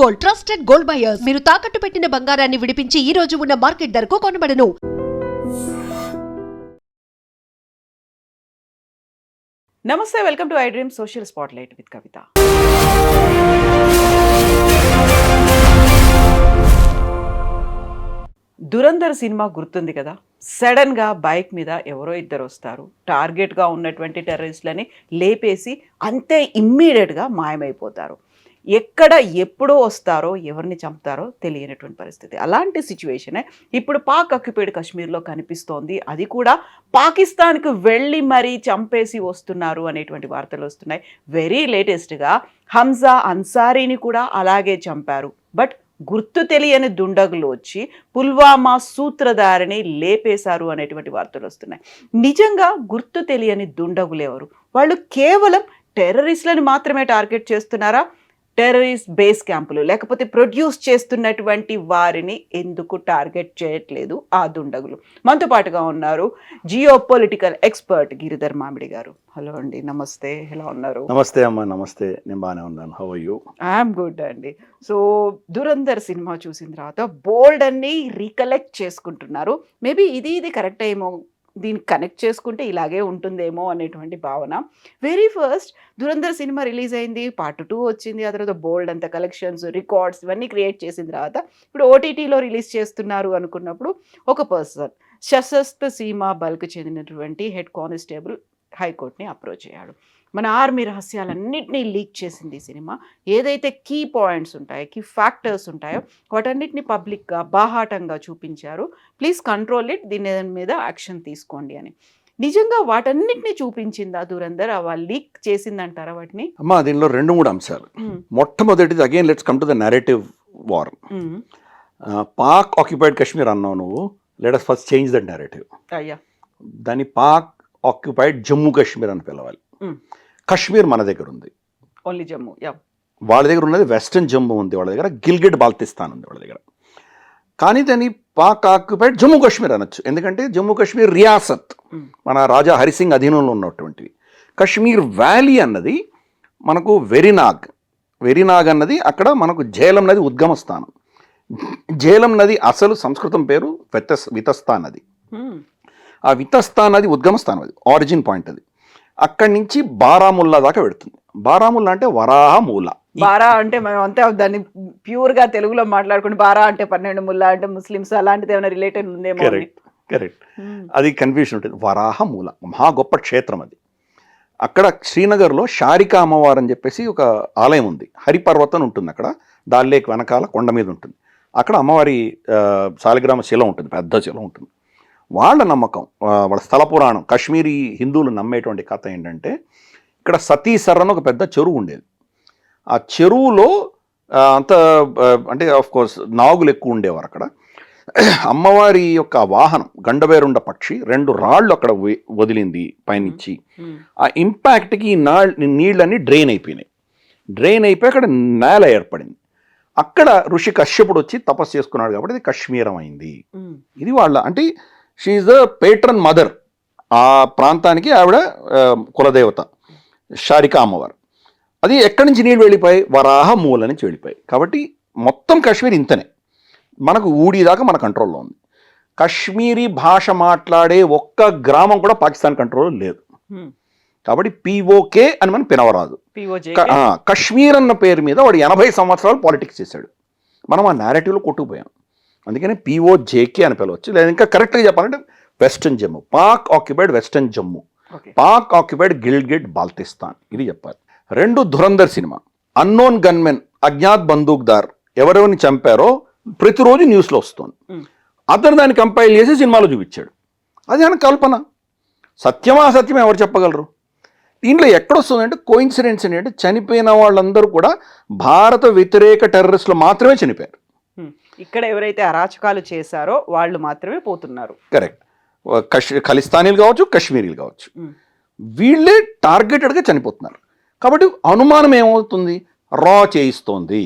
Gold, trusted gold buyers. మీరు తాకట్టు పెట్టిన బంగారాన్ని విడిపించి ఈ రోజు ఉన్న మార్కెట్ ధరకు కొనబడను. నమస్తే, welcome to I dream social spotlight with Kavitha. Dhurandhar cinema గుర్తుంది కదా. సడన్గా బైక్ మీద ఎవరో ఇద్దరు వస్తారు, టార్గెట్గా ఉన్నటువంటి టెర్రరిస్టులని లేపేసి అంతే ఇమ్మీడియట్గా మాయమైపోతారు. ఎక్కడ ఎప్పుడో వస్తారో ఎవరిని చంపుతారో తెలియనటువంటి పరిస్థితి. అలాంటి సిచ్యువేషనే ఇప్పుడు పాక్ ఆక్యుపైడ్ కాశ్మీర్లో కనిపిస్తోంది. అది కూడా పాకిస్తాన్కు వెళ్ళి మరీ చంపేసి వస్తున్నారు అనేటువంటి వార్తలు వస్తున్నాయి. వెరీ లేటెస్ట్గా హంజా అన్సారీని కూడా అలాగే చంపారు. బట్ గుర్తు తెలియని దుండగులు వచ్చి పుల్వామా సూత్రధారిని లేపేశారు అనేటువంటి వార్తలు వస్తున్నాయి. నిజంగా గుర్తు తెలియని దుండగులు ఎవరు? వాళ్ళు కేవలం టెర్రరిస్టులను మాత్రమే టార్గెట్ చేస్తున్నారా? టెర్రరిస్ట్ బేస్ క్యాంపులు లేకపోతే ప్రొడ్యూస్ చేస్తున్నటువంటి వారిని ఎందుకు టార్గెట్ చేయట్లేదు ఆ దుండగులు? మనతో పాటుగా ఉన్నారు జియో పొలిటికల్ ఎక్స్పర్ట్ గిరిధర్ మామిడి గారు. హలో అండి, నమస్తే, ఎలా ఉన్నారు? నమస్తే అమ్మా. నమస్తే, నేను బాగానే ఉన్నాను. How are you? I'm good అండి. సో దురంధర్ సినిమా చూసిన తర్వాత బోల్డ్ అన్ని రీకలెక్ట్ చేసుకుంటున్నారు. మేబీ ఇది కరెక్ట్ ఏమో, దీన్ని కనెక్ట్ చేసుకుంటే ఇలాగే ఉంటుందేమో అనేటువంటి భావన. Very first Dhurandhar cinema release అయింది, పార్ట్ 2 వచ్చింది, ఆ తర్వాత బోల్డ్ అంత కలెక్షన్స్, రికార్డ్స్ ఇవన్నీ క్రియేట్ చేసిన తర్వాత ఇప్పుడు ఓటీటీలో రిలీజ్ చేస్తున్నారు అనుకున్నప్పుడు ఒక పర్సన్ సశస్త్ర సీమా బల్కి చెందినటువంటి హెడ్ కానిస్టేబుల్ హైకోర్టుని అప్రోచ్ అయ్యాడు. మన ఆర్మీ రహస్యాలన్నింటినీ లీక్ చేసింది ఈ సినిమా. ఏదైతే కీ పాయింట్స్ ఉంటాయో, కీ ఫ్యాక్టర్స్ ఉంటాయో వాటన్నిటిని పబ్లిక్గా బాహాటంగా చూపించారు. ప్లీజ్ కంట్రోల్ ఇట్, దీని మీద యాక్షన్ తీసుకోండి అని. నిజంగా వాటన్నిటిని చూపించిందా దురంధర్? వాళ్ళు లీక్ చేసిందంటారా వాటిని? అమ్మా, దీనిలో 2-3 అంశాలు. మొట్టమొదటిది, again let's come to the narrative war. Pak occupied Kashmir అన్నావు నువ్వు. Let us first change that narrative. అయ్యా, దాన్ని పాక్ ఆక్యుపైడ్ జమ్మూ కాశ్మీర్ అని పిలవాలి. కాశ్మీర్ మన దగ్గర ఉంది, ఓన్లీ జమ్మూ. వాళ్ళ దగ్గర ఉన్నది వెస్టర్న్ జమ్మూ ఉంది, వాళ్ళ దగ్గర గిల్గిట్ బాల్తిస్తాన్ ఉంది వాళ్ళ దగ్గర. కానీ దాన్ని పాక్ ఆక్యుపైడ్ జమ్మూ కాశ్మీర్ అనొచ్చు, ఎందుకంటే జమ్మూ కాశ్మీర్ రియాసత్, మన రాజా హరిసింగ్ అధీనంలో ఉన్నటువంటివి. కాశ్మీర్ వ్యాలీ అన్నది మనకు వెరినాగ్ అన్నది అక్కడ మనకు ఝేలం నది ఉద్గమ స్థానం. ఝేలం నది అసలు సంస్కృతం పేరు వితస్తా నది. ఆ వితస్తా నది ఉద్గమ స్థానం, అది ఆరిజిన్ పాయింట్. అది అక్కడి నుంచి బారాముల్లా దాకా పెడుతుంది. బారాముల్లా అంటే వరాహ మూల. బారా అంటే మనం అంతే దాన్ని ప్యూర్గా తెలుగులో మాట్లాడుకుంటే బారా అంటే 12 ముల్లా అంటే ముస్లిమ్స్, అలాంటిది ఏమైనా రిలేటెడ్ ఉందేమో. కరెక్ట్. అది కన్ఫ్యూషన్ ఉంటుంది. వరాహ మూల మహా గొప్ప క్షేత్రం అది. అక్కడ శ్రీనగర్లో షారికా అమ్మవారు అని చెప్పేసి ఒక ఆలయం ఉంది. హరిపర్వతం ఉంటుంది అక్కడ, దాల్ లేక్ వెనకాల కొండ మీద ఉంటుంది. అక్కడ అమ్మవారి శాలిగ్రామ శిల ఉంటుంది, పెద్ద శిల ఉంటుంది. వాళ్ళ నమ్మకం, వాళ్ళ స్థల పురాణం, కాశ్మీరీ హిందువులు నమ్మేటువంటి కథ ఏంటంటే, ఇక్కడ సతీసర్ అని ఒక పెద్ద చెరువు ఉండేది. ఆ చెరువులో అంటే ఆఫ్ కోర్స్ నాగులు ఎక్కువ ఉండేవారు అక్కడ. అమ్మవారి యొక్క వాహనం గండబేరుండ పక్షి 2 రాళ్ళు అక్కడ వదిలింది పైనుంచి. ఆ ఇంపాక్ట్కి ఈ నీళ్ళన్నీ డ్రైన్ అయిపోయి అక్కడ నేల ఏర్పడింది. అక్కడ ఋషి కశ్యపుడు వచ్చి తపస్సు చేసుకున్నాడు కాబట్టి ఇది కశ్మీరం అయింది. ఇది వాళ్ళ అంటే షీ ఈజ్ ద పేట్రన్ మదర్. ఆ ప్రాంతానికి ఆవిడ కులదేవత షారికా అమ్మవారు. అది ఎక్కడి నుంచి నీళ్ళు వెళ్ళిపోయి? వరాహ మూల నుంచి వెళ్ళిపోయి. కాబట్టి మొత్తం కాశ్మీర్ ఇంతనే, మనకు ఊడిదాకా మన కంట్రోల్లో ఉంది. కాశ్మీరీ భాష మాట్లాడే ఒక్క గ్రామం కూడా పాకిస్తాన్ కంట్రోల్లో లేదు. కాబట్టి పిఓకే అని మనం పిలవరాదు. కశ్మీర్ అన్న పేరు మీద వాడు 80 సంవత్సరాలు పాలిటిక్స్ చేశాడు. మనం ఆ నేరేటివ్లో కొట్టుకుపోయాం. అందుకని పిఓజేకే అని పిలవచ్చు. లేదా ఇంకా కరెక్ట్గా చెప్పాలంటే western Jammu, Pak occupied western Jammu, Pak occupied Gilgit Baltistan, ఇది చెప్పాలి. 2 ధురంధర్ సినిమా. అన్నోన్ గన్మెన్, అజ్ఞాత్ బందూక్దార్ ఎవరెవరిని చంపారో ప్రతిరోజు న్యూస్లో వస్తుంది. అతను దాన్ని కంపైల్ చేసి సినిమాలో చూపించాడు. అది ఆయన కల్పన. సత్యమా అసత్యమా ఎవరు చెప్పగలరు? దీంట్లో ఎక్కడొస్తుందంటే కోయిన్సిడెన్స్ ఏంటంటే, చనిపోయిన వాళ్ళందరూ కూడా భారత వ్యతిరేక టెర్రరిస్టులు మాత్రమే చనిపోయారు. ఇక్కడ ఎవరైతే అరాచకాలు చేశారో వాళ్ళు మాత్రమే పోతున్నారు. కరెక్ట్. ఖలిస్తానీలు కావచ్చు, కాశ్మీరీలు కావచ్చు, వీళ్ళే టార్గెటెడ్గా చనిపోతున్నారు. కాబట్టి అనుమానం ఏమవుతుంది? రా చేయిస్తోంది,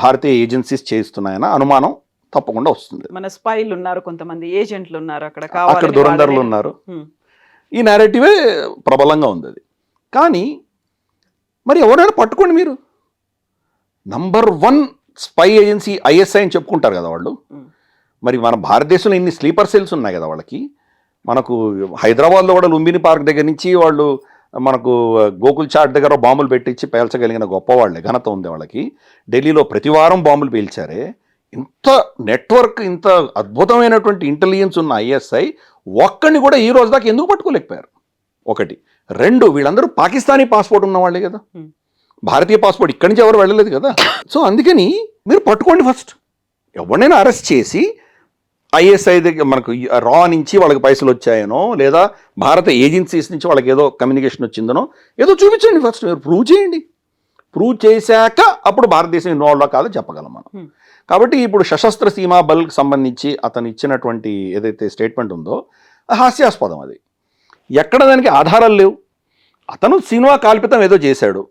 భారతీయ ఏజెన్సీస్ చేయిస్తున్నాయన్న అనుమానం తప్పకుండా వస్తుంది. మన స్పైలు ఉన్నారు, కొంతమంది ఏజెంట్లు ఉన్నారు అక్కడ దురంధరులు ఉన్నారు. ఈ నేరేటివే ప్రబలంగా ఉంది అది. కానీ మరి ఎవరైనా పట్టుకోండి మీరు, నంబర్ 1 స్పై ఏజెన్సీ ఐఎస్ఐ అని చెప్పుకుంటారు కదా వాళ్ళు. మరి మన భారతదేశంలో ఇన్ని స్లీపర్ సెల్స్ ఉన్నాయి కదా వాళ్ళకి. మనకు హైదరాబాద్లో కూడా లుంబిని పార్క్ దగ్గర నుంచి వాళ్ళు మనకు గోకుల్ చాట్ దగ్గర బాంబులు పెట్టించి పేల్చగలిగిన గొప్పవాళ్ళే, ఘనత ఉంది వాళ్ళకి. ఢిల్లీలో ప్రతి వారం బాంబులు పేల్చారే. ఇంత నెట్వర్క్, ఇంత అద్భుతమైనటువంటి ఇంటెలిజెన్స్ ఉన్న ఐఎస్ఐ ఒక్కడిని కూడా ఈ రోజు దాకా ఎందుకు పట్టుకోలేకపోయారు? ఒకటి. రెండు, వీళ్ళందరూ పాకిస్తానీ పాస్పోర్ట్ ఉన్న వాళ్ళే కదా, భారతీయ పాస్పోర్ట్ ఇక్కడి నుంచి ఎవరు వెళ్ళలేదు కదా. సో అందుకని మీరు పట్టుకోండి ఫస్ట్. ఎవరినైనా అరెస్ట్ చేసి ఐఎస్ఐ దగ్గర మనకు రా నుంచి వాళ్ళకి పైసలు వచ్చాయనో, లేదా భారత ఏజెన్సీస్ నుంచి వాళ్ళకి ఏదో కమ్యూనికేషన్ వచ్చిందనో ఏదో చూపించండి ఫస్ట్. మీరు ప్రూవ్ చేయండి. ప్రూవ్ చేశాక అప్పుడు భారతదేశం ఇన్వాల్వ్ కాదో చెప్పగలం మనం. కాబట్టి ఇప్పుడు సశస్త్ర సీమా బల్కి సంబంధించి అతను ఇచ్చినటువంటి ఏదైతే స్టేట్మెంట్ ఉందో హాస్యాస్పదం. అది ఎక్కడ దానికి ఆధారాలు లేవు. అతను సినిమా కాల్పితం ఏదో చేశాడు,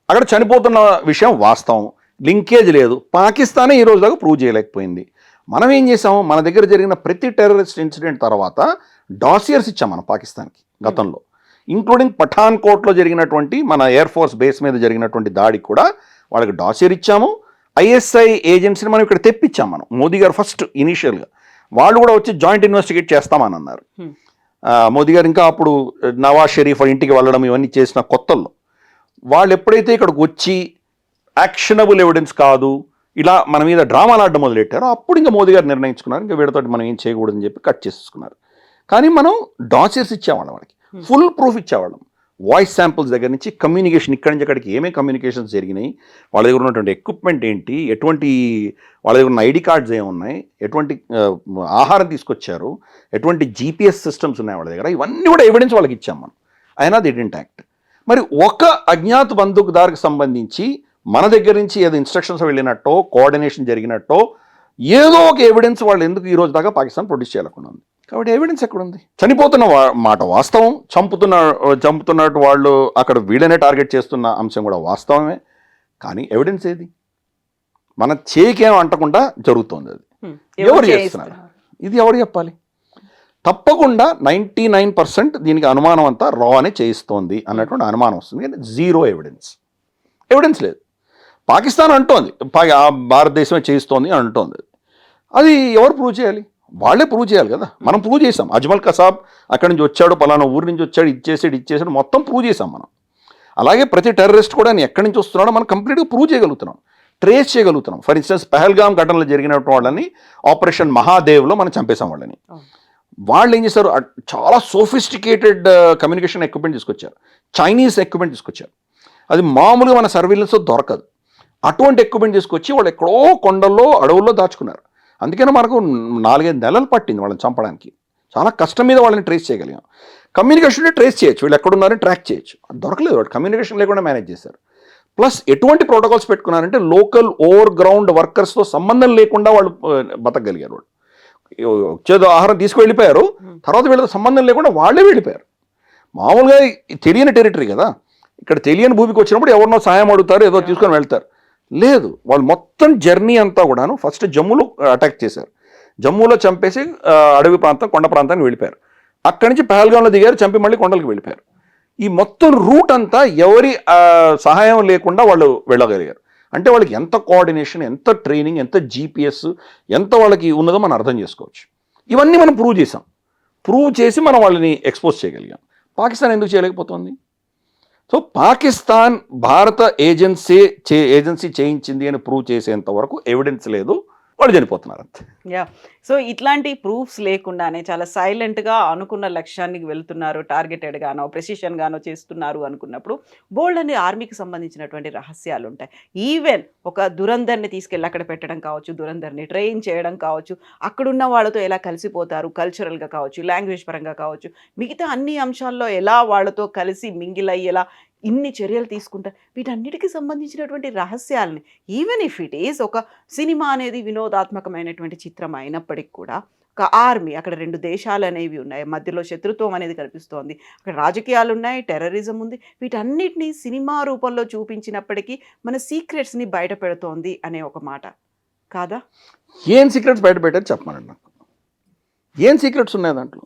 అక్కడ చనిపోతున్న విషయం వాస్తవం, లింకేజ్ లేదు. పాకిస్తానే ఈ రోజు దాకా ప్రూవ్ చేయలేకపోయింది. మనం ఏం చేసాము, మన దగ్గర జరిగిన ప్రతి టెర్రరిస్ట్ ఇన్సిడెంట్ తర్వాత డాసియర్స్ ఇచ్చాం మనం పాకిస్తాన్కి గతంలో, ఇంక్లూడింగ్ పఠాన్కోట్లో జరిగినటువంటి మన ఎయిర్ ఫోర్స్ బేస్ మీద జరిగినటువంటి దాడికి కూడా వాళ్ళకి డాసియర్ ఇచ్చాము. ఐఎస్ఐ ఏజెన్సీని మనం ఇక్కడ తెప్పించాం మనం. మోదీ గారు ఫస్ట్ ఇనీషియల్గా వాళ్ళు కూడా వచ్చి జాయింట్ ఇన్వెస్టిగేట్ చేస్తామని అన్నారు. మోదీ గారు ఇంకా అప్పుడు నవాజ్ షరీఫ్ ఇంటికి వెళ్ళడం ఇవన్నీ చేసిన కొత్తల్లో వాళ్ళు ఎప్పుడైతే ఇక్కడికి వచ్చి యాక్షనబుల్ ఎవిడెన్స్ కాదు ఇలా మన మీద డ్రామాలు ఆడడం మొదలెట్టారో అప్పుడు ఇంకా మోదీ గారు నిర్ణయించుకున్నారు ఇంకా వీడితో మనం ఏం చేయకూడదని చెప్పి కట్ చేసుకున్నారు. కానీ మనం డాసియర్స్ ఇచ్చేవాళ్ళం, వాళ్ళకి ఫుల్ ప్రూఫ్ ఇచ్చేవాళ్ళం. వాయిస్ శాంపుల్స్ దగ్గర నుంచి కమ్యూనికేషన్, ఇక్కడి నుంచి అక్కడికి ఏమేమి కమ్యూనికేషన్స్ జరిగినాయి, వాళ్ళ దగ్గర ఉన్నటువంటి ఎక్విప్మెంట్ ఏంటి, ఎటువంటి వాళ్ళ దగ్గర ఉన్న ఐడి కార్డ్స్ ఏమున్నాయి, ఎటువంటి ఆహారం తీసుకొచ్చారు, ఎటువంటి జీపీఎస్ సిస్టమ్స్ ఉన్నాయి వాళ్ళ దగ్గర, ఇవన్నీ కూడా ఎవిడెన్స్ వాళ్ళకి ఇచ్చాం మనం. అయినా ది డిడ్ంట్ యాక్ట్. మరి ఒక అజ్ఞాత బందూకుదారికి సంబంధించి మన దగ్గర నుంచి ఏదో ఇన్స్ట్రక్షన్స్ వెళ్ళినట్టో, కోఆర్డినేషన్ జరిగినట్టో ఏదో ఒక ఎవిడెన్స్ వాళ్ళు ఎందుకు ఈ రోజు దాకా పాకిస్తాన్ ప్రొడ్యూస్ చేయలేకుండా ఉంది? కాబట్టి ఎవిడెన్స్ ఎక్కడుంది? చనిపోతున్న మాట వాస్తవం, చంపుతున్నట్టు వాళ్ళు అక్కడ వీళ్ళనే టార్గెట్ చేస్తున్న అంశం కూడా వాస్తవమే. కానీ ఎవిడెన్స్ ఏది? మన చేకేం అంటకుండా జరుగుతోంది. అది ఎవరు చేస్తున్నారు? ఇది ఎవరు చెప్పాలి? తప్పకుండా 99% దీనికి అనుమానం అంతా రా అనే చేయిస్తోంది అన్నటువంటి అనుమానం వస్తుంది. కానీ జీరో ఎవిడెన్స్ లేదు. పాకిస్తాన్ అంటోంది భారతదేశమే చేయిస్తోంది అని అంటోంది. అది ఎవరు ప్రూవ్ చేయాలి? వాళ్ళే ప్రూవ్ చేయాలి కదా. మనం ప్రూవ్ చేసాం. అజ్మల్ కసాబ్ అక్కడి నుంచి వచ్చాడు, పలానా ఊరి నుంచి వచ్చాడు, ఇచ్చేసాడు మొత్తం ప్రూవ్ చేసాం మనం. అలాగే ప్రతి టెర్రరిస్ట్ కూడా ఎక్కడి నుంచి వస్తున్నాడో మనం కంప్లీట్గా ప్రూవ్ చేయగలుగుతున్నాం, ట్రేస్ చేయగలుగుతున్నాం. ఫర్ ఇన్స్టెన్స్ పెహల్గామ్ ఘటనలో జరిగినటువంటి వాళ్ళని ఆపరేషన్ మహాదేవ్లో మనం చంపేశాం వాళ్ళని. వాళ్ళు ఏం చేశారు, చాలా సోఫిస్టికేటెడ్ కమ్యూనికేషన్ ఎక్విప్మెంట్ తీసుకొచ్చారు, చైనీస్ ఎక్విప్మెంట్ తీసుకొచ్చారు. అది మామూలుగా మన సర్వీలెన్స్లో దొరకదు. అటువంటి ఎక్విప్మెంట్ తీసుకొచ్చి వాళ్ళు ఎక్కడో కొండల్లో అడవుల్లో దాచుకున్నారు. అందుకని మనకు 4-5 నెలలు పట్టింది వాళ్ళని చంపడానికి. చాలా కష్టం మీద వాళ్ళని ట్రేస్ చేయగలిగాం. కమ్యూనికేషన్ ట్రేస్ చేయొచ్చు, వీళ్ళు ఎక్కడున్నారని ట్రాక్ చేయొచ్చు. అది దొరకలేదు, వాళ్ళు కమ్యూనికేషన్ లేకుండా మేనేజ్ చేశారు. ప్లస్ ఎటువంటి ప్రోటోకాల్స్ పెట్టుకున్నారంటే లోకల్ ఓవర్ గ్రౌండ్ వర్కర్స్తో సంబంధం లేకుండా వాళ్ళు బతకగలిగారు. వాళ్ళు వచ్చేదో ఆహారం తీసుకువెళ్ళిపోయారు, తర్వాత వీళ్ళతో సంబంధం లేకుండా వాళ్ళే వెళ్ళిపోయారు. మామూలుగా తెలియని టెరిటరీ కదా, ఇక్కడ తెలియని భూమికి వచ్చినప్పుడు ఎవరినో సాయం అడుగుతారు, ఏదో తీసుకొని వెళ్తారు. లేదు, వాళ్ళు మొత్తం జర్నీ అంతా కూడాను ఫస్ట్ జమ్మూలో అటాక్ చేశారు. జమ్మూలో చంపేసి అడవి ప్రాంతం, కొండ ప్రాంతానికి వెళ్ళిపోయారు. అక్కడి నుంచి పహల్గామ్లో దిగారు, చంపి మళ్ళీ కొండలకు వెళ్ళిపోయారు. ఈ మొత్తం రూట్ అంతా ఎవరి సహాయం లేకుండా వాళ్ళు వెళ్ళగలిగారు. అంటే వాళ్ళకి ఎంత కోఆర్డినేషన్, ఎంత ట్రైనింగ్, ఎంత జీపీఎస్, ఎంత వాళ్ళకి ఉన్నదో మనం అర్థం చేసుకోవచ్చు. ఇవన్నీ మనం ప్రూవ్ చేసాం. ప్రూవ్ చేసి మనం వాళ్ళని ఎక్స్పోజ్ చేయగలిగాం. పాకిస్తాన్ ఎందుకు చేయలేకపోతుంది? సో పాకిస్తాన్ భారత ఏజెన్సీ చేయించింది అని ప్రూవ్ చేసేంత వరకు ఎవిడెన్స్ లేదు, వాళ్ళు చనిపోతున్నారు అంతే. సో ఇట్లాంటి ప్రూఫ్స్ లేకుండానే చాలా సైలెంట్గా అనుకున్న లక్ష్యానికి వెళ్తున్నారు, టార్గెటెడ్ గానో ప్రెసిషన్ గానో చేస్తున్నారు అనుకున్నప్పుడు బోల్డ్ అని ఆర్మీకి సంబంధించినటువంటి రహస్యాలు ఉంటాయి. ఈవెన్ ఒక దురంధర్ని తీసుకెళ్ళి అక్కడ పెట్టడం కావచ్చు, దురంధర్ని ట్రైన్ చేయడం కావచ్చు, అక్కడున్న వాళ్ళతో ఎలా కలిసిపోతారు కల్చరల్గా కావచ్చు, లాంగ్వేజ్ పరంగా కావచ్చు, మిగతా అన్ని అంశాల్లో ఎలా వాళ్ళతో కలిసి మింగిల్ అయ్యేలా ఇన్ని చర్యలు తీసుకుంటారు. వీటన్నిటికీ సంబంధించినటువంటి రహస్యాలని, ఈవెన్ ఇఫ్ ఇట్ ఈస్ ఒక సినిమా అనేది వినోదాత్మకమైనటువంటి చిత్రం అయినప్పటికీ కూడా ఒక ఆర్మీ, అక్కడ 2 దేశాలు అనేవి ఉన్నాయి, మధ్యలో శత్రుత్వం అనేది కనిపిస్తోంది, అక్కడ రాజకీయాలు ఉన్నాయి, టెర్రరిజం ఉంది. వీటన్నిటిని సినిమా రూపంలో చూపించినప్పటికీ మన సీక్రెట్స్ని బయట పెడుతోంది అనే ఒక మాట కాదా? ఏం సీక్రెట్స్ బయట పెట్టారు చెప్పమనండి నాకు. ఏం సీక్రెట్స్ ఉన్నాయి దాంట్లో?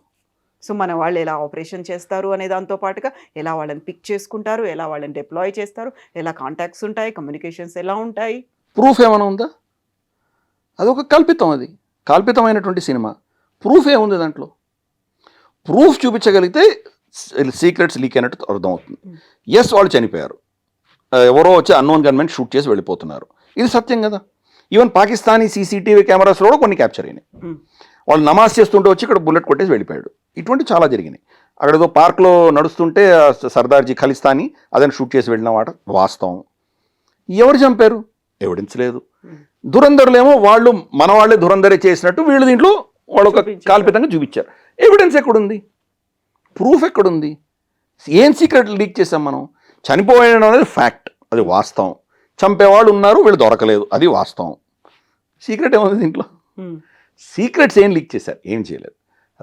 సో మన వాళ్ళు ఎలా ఆపరేషన్ చేస్తారు అనే దాంతో పాటుగా ఎలా వాళ్ళని పిక్ చేసుకుంటారు, ఎలా వాళ్ళని డిప్లాయ్ చేస్తారు, ఎలా కాంటాక్ట్స్ ఉంటాయి, కమ్యూనికేషన్స్ ఎలా ఉంటాయి, ప్రూఫ్ ఏమైనా ఉందా? అదొక కల్పితం, అది కల్పితమైనటువంటి సినిమా. ప్రూఫ్ ఏముంది దాంట్లో? ప్రూఫ్ చూపించగలిగితే సీక్రెట్స్ లీక్ అయినట్టు అర్థమవుతుంది. ఎస్, వాళ్ళు చనిపోయారు, ఎవరో వచ్చి అన్నోన్ గన్మెన్ షూట్ చేసి వెళ్ళిపోతున్నారు, ఇది సత్యం కదా. ఈవెన్ పాకిస్తానీ సీసీటీవీ కెమెరాస్లో కూడా కొన్ని క్యాప్చర్ అయినాయి. వాళ్ళు నమాజ్ చేస్తుంటే వచ్చి ఇక్కడ బుల్లెట్ కొట్టేసి వెళ్ళిపోయాడు. ఇటువంటి చాలా జరిగినాయి. అక్కడ ఏదో పార్క్లో నడుస్తుంటే సర్దార్జీ ఖలిస్తానీ అదని షూట్ చేసి వెళ్ళిన మాట వాస్తవం. ఎవరు చంపారు? ఎవిడెన్స్ లేదు. దురంధరులేమో వాళ్ళు మన వాళ్ళే దురంధరే చేసినట్టు వీళ్ళు దీంట్లో వాళ్ళు ఒక కాల్పితంగా చూపించారు. ఎవిడెన్స్ ఎక్కడుంది? ప్రూఫ్ ఎక్కడుంది? ఏం సీక్రెట్ లీక్ చేసాం మనం? చనిపోయడం అనేది ఫ్యాక్ట్, అది వాస్తవం. చంపేవాళ్ళు ఉన్నారు, వీళ్ళు దొరకలేదు, అది వాస్తవం. సీక్రెట్ ఏముంది దీంట్లో? సీక్రెట్స్ ఏం లీక్ చేశారు? ఏం చేయలేదు.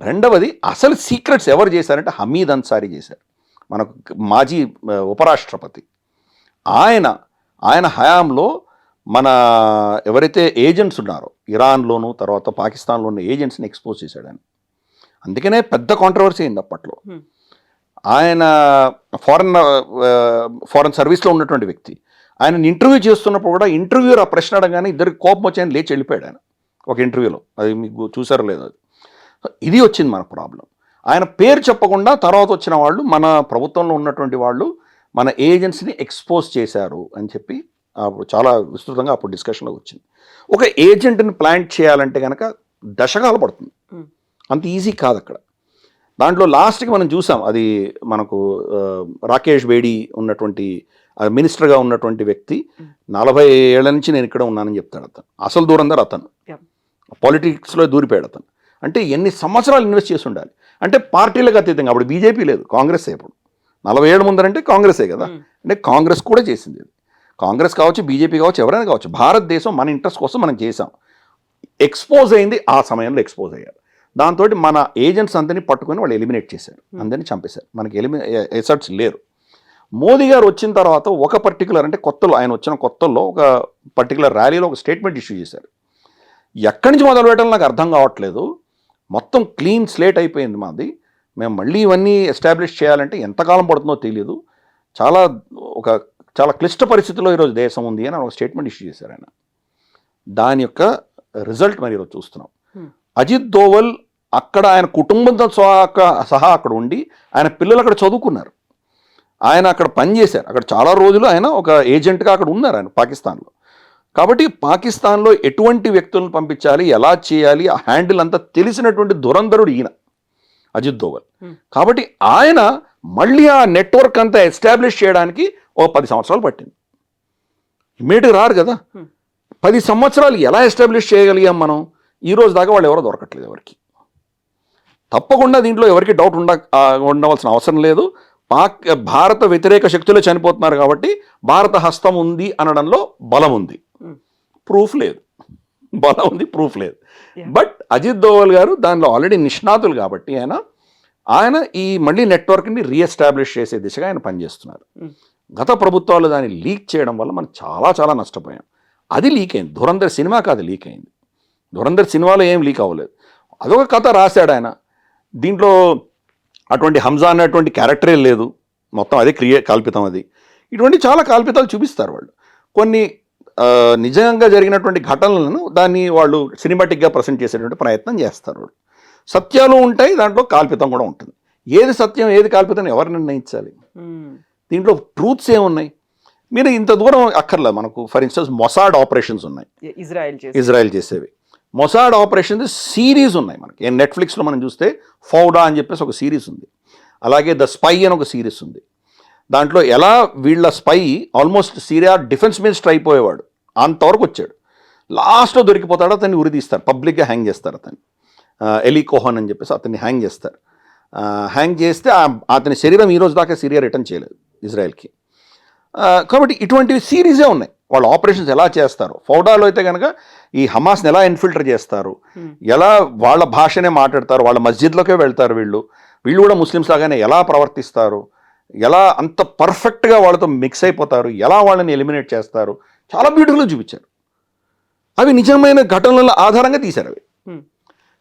రెండవది, అసలు సీక్రెట్స్ ఎవరు చేశారంటే హమీద్ అన్సారీ చేశారు, మనకు మాజీ ఉపరాష్ట్రపతి. ఆయన హయాంలో మన ఎవరైతే ఏజెంట్స్ ఉన్నారో ఇరాన్లోను తర్వాత పాకిస్తాన్లో ఉన్న ఏజెంట్స్ని ఎక్స్పోజ్ చేశాడు ఆయన. అందుకనే పెద్ద కాంట్రవర్సీ అయింది అప్పట్లో. ఆయన ఫారెన్ సర్వీస్లో ఉన్నటువంటి వ్యక్తి. ఆయన ఇంటర్వ్యూ చేస్తున్నప్పుడు కూడా ఇంటర్వ్యూర్ ఆ ప్రశ్న అడగానే ఇద్దరికి కోపం వచ్చి ఆయన లేచి వెళ్ళిపోయాడు ఆయన ఒక ఇంటర్వ్యూలో. అది మీకు చూసారో లేదో అది. ఇది వచ్చింది మన ప్రాబ్లం. ఆయన పేరు చెప్పకుండా తర్వాత వచ్చిన వాళ్ళు మన ప్రభుత్వంలో ఉన్నటువంటి వాళ్ళు మన ఏజెంట్స్ని ఎక్స్పోజ్ చేశారు అని చెప్పి అప్పుడు చాలా విస్తృతంగా అప్పుడు డిస్కషన్లో వచ్చింది. ఒక ఏజెంట్ని ప్లాంట్ చేయాలంటే కనుక దశకాలు పడుతుంది, అంత ఈజీ కాదు అక్కడ. దాంట్లో లాస్ట్కి మనం చూసాం, అది మనకు రాకేష్ బేడి ఉన్నటువంటి మినిస్టర్గా ఉన్నటువంటి వ్యక్తి 40 ఏళ్ల నుంచి నేను ఇక్కడ ఉన్నానని చెప్తాడు. అతను అసలు దూరందరు, అతను పాలిటిక్స్లో దూరిపోయాడు అతను. అంటే ఎన్ని సంవత్సరాలు ఇన్వెస్ట్ చేసి ఉండాలి. అంటే పార్టీలకు అతీతంగా, అప్పుడు బీజేపీ లేదు, కాంగ్రెస్. ఇప్పుడు 40 ఏళ్ళ ముందరంటే కాంగ్రెసే కదా. అంటే కాంగ్రెస్ కూడా చేసింది. కాంగ్రెస్ కావచ్చు, బీజేపీ కావచ్చు, ఎవరైనా కావచ్చు, భారతదేశం మన ఇంట్రెస్ట్ కోసం మనం చేసాం. ఎక్స్పోజ్ అయింది, ఆ సమయంలో ఎక్స్పోజ్ అయ్యారు. దాంతో మన ఏజెంట్స్ అందరినీ పట్టుకొని వాళ్ళు ఎలిమినేట్ చేశారు, అందరినీ చంపేశారు. మనకి ఎసర్ట్స్ లేరు. మోదీ గారు వచ్చిన తర్వాత ఒక పర్టికులర్, అంటే కొత్తలో ఆయన వచ్చిన కొత్తల్లో ఒక పర్టికులర్ ర్యాలీలో ఒక స్టేట్మెంట్ ఇష్యూ చేశారు. ఎక్కడి నుంచి మొదలు పెట్టాలో నాకు అర్థం కావట్లేదు, మొత్తం క్లీన్ స్లేట్ అయిపోయింది మాది, మేము మళ్ళీ ఇవన్నీ ఎస్టాబ్లిష్ చేయాలంటే ఎంతకాలం పడుతుందో తెలియదు, చాలా క్లిష్ట పరిస్థితుల్లో ఈరోజు దేశం ఉంది అని ఒక స్టేట్మెంట్ ఇష్యూ చేశారు ఆయన. దాని యొక్క రిజల్ట్ మరి ఈరోజు చూస్తున్నాం. అజిత్ దోవల్ అక్కడ ఆయన కుటుంబంతో సహా అక్కడ ఉండి ఆయన పిల్లలు అక్కడ చదువుకున్నారు, ఆయన అక్కడ పనిచేశారు, అక్కడ చాలా రోజులు ఆయన ఒక ఏజెంట్గా అక్కడ ఉన్నారు ఆయన పాకిస్తాన్లో. కాబట్టి పాకిస్తాన్లో ఎటువంటి వ్యక్తులను పంపించాలి, ఎలా చేయాలి, ఆ హ్యాండిల్ అంతా తెలిసినటువంటి దురంధరుడు ఈయన అజిత్ దోవల్. కాబట్టి ఆయన మళ్ళీ ఆ నెట్వర్క్ అంతా ఎస్టాబ్లిష్ చేయడానికి 10 సంవత్సరాలు పట్టింది. ఇమ్మీడియట్గా రారు కదా. 10 సంవత్సరాలు ఎలా ఎస్టాబ్లిష్ చేయగలిగాం మనం? ఈ రోజు దాకా వాళ్ళు ఎవరో దొరకట్లేదు ఎవరికి. తప్పకుండా దీంట్లో ఎవరికి డౌట్ ఉండవలసిన అవసరం లేదు. భారత వ్యతిరేక శక్తులే చనిపోతున్నారు కాబట్టి భారత హస్తం ఉంది అనడంలో బలం ఉంది, ప్రూఫ్ లేదు. బలం ఉంది, ప్రూఫ్ లేదు. బట్ అజిత్ దోవల్ గారు దానిలో ఆల్రెడీ నిష్ణాతులు కాబట్టి ఆయన ఈ మళ్ళీ నెట్వర్క్ని రీఎస్టాబ్లిష్ చేసే దిశగా ఆయన పనిచేస్తున్నారు. గత ప్రభుత్వాలు దాన్ని లీక్ చేయడం వల్ల మనం చాలా చాలా నష్టపోయాం. అది లీక్ అయింది, ధురంధర్ సినిమాకి అది లీక్ అయింది. ధురంధర్ సినిమాలో ఏం లీక్ అవ్వలేదు, అదొక కథ రాశాడు ఆయన. దీంట్లో అటువంటి హంజా అన్నటువంటి క్యారెక్టరే లేదు, మొత్తం అదే కల్పితం. అది ఇటువంటి చాలా కల్పితాలు చూపిస్తారు వాళ్ళు. కొన్ని నిజంగా జరిగినటువంటి ఘటనలను దాన్ని వాళ్ళు సినిమాటిక్గా ప్రజెంట్ చేసేటువంటి ప్రయత్నం చేస్తారు వాళ్ళు. సత్యాలు ఉంటాయి, దాంట్లో కాల్పితం కూడా ఉంటుంది. ఏది సత్యం ఏది కాల్పితం ఎవరు నిర్ణయించాలి? దీంట్లో ట్రూత్స్ ఏమున్నాయి? మీరు ఇంత దూరం అక్కర్లే. మనకు ఫర్ ఇన్స్టెన్స్ మొసాడ్ ఆపరేషన్స్ ఉన్నాయి, ఇజ్రాయెల్ చేసేవి. మొసాడ్ ఆపరేషన్స్ సిరీస్ ఉన్నాయి మనకి. నెట్ఫ్లిక్స్లో మనం చూస్తే ఫౌడా అని చెప్పేసి ఒక సిరీస్ ఉంది, అలాగే ద స్పై అని ఒక సిరీస్ ఉంది. దాంట్లో ఎలా వీళ్ళ spy almost Syria defence minister అయిపోయేవాడు, అంతవరకు వచ్చాడు. లాస్ట్లో దొరికిపోతాడు, అతన్ని ఉరిదీస్తారు, పబ్లిక్గా హ్యాంగ్ చేస్తారు. అతన్ని ఎలీ కోహన్ అని చెప్పేసి అతన్ని హ్యాంగ్ చేస్తారు. హ్యాంగ్ చేస్తే అతని శరీరం ఈరోజు దాకా సిరియా రిటర్న్ చేయలేదు ఇజ్రాయెల్కి. కాబట్టి ఇటువంటివి సిరీసే ఉన్నాయి. వాళ్ళు ఆపరేషన్స్ ఎలా చేస్తారు. ఫౌడాలో అయితే కనుక ఈ హమాస్ని ఎలా ఇన్ఫిల్టర్ చేస్తారు, ఎలా వాళ్ళ భాషనే మాట్లాడతారు, వాళ్ళ మస్జిద్లోకే వెళ్తారు, వీళ్ళు కూడా ముస్లిమ్స్ లాగానే ఎలా ప్రవర్తిస్తారు, ఎలా అంత పర్ఫెక్ట్గా వాళ్ళతో మిక్స్ అయిపోతారు, ఎలా వాళ్ళని ఎలిమినేట్ చేస్తారు, చాలా బ్యూటిఫుల్గా చూపించారు. అవి నిజమైన ఘటనల ఆధారంగా తీశారు అవి.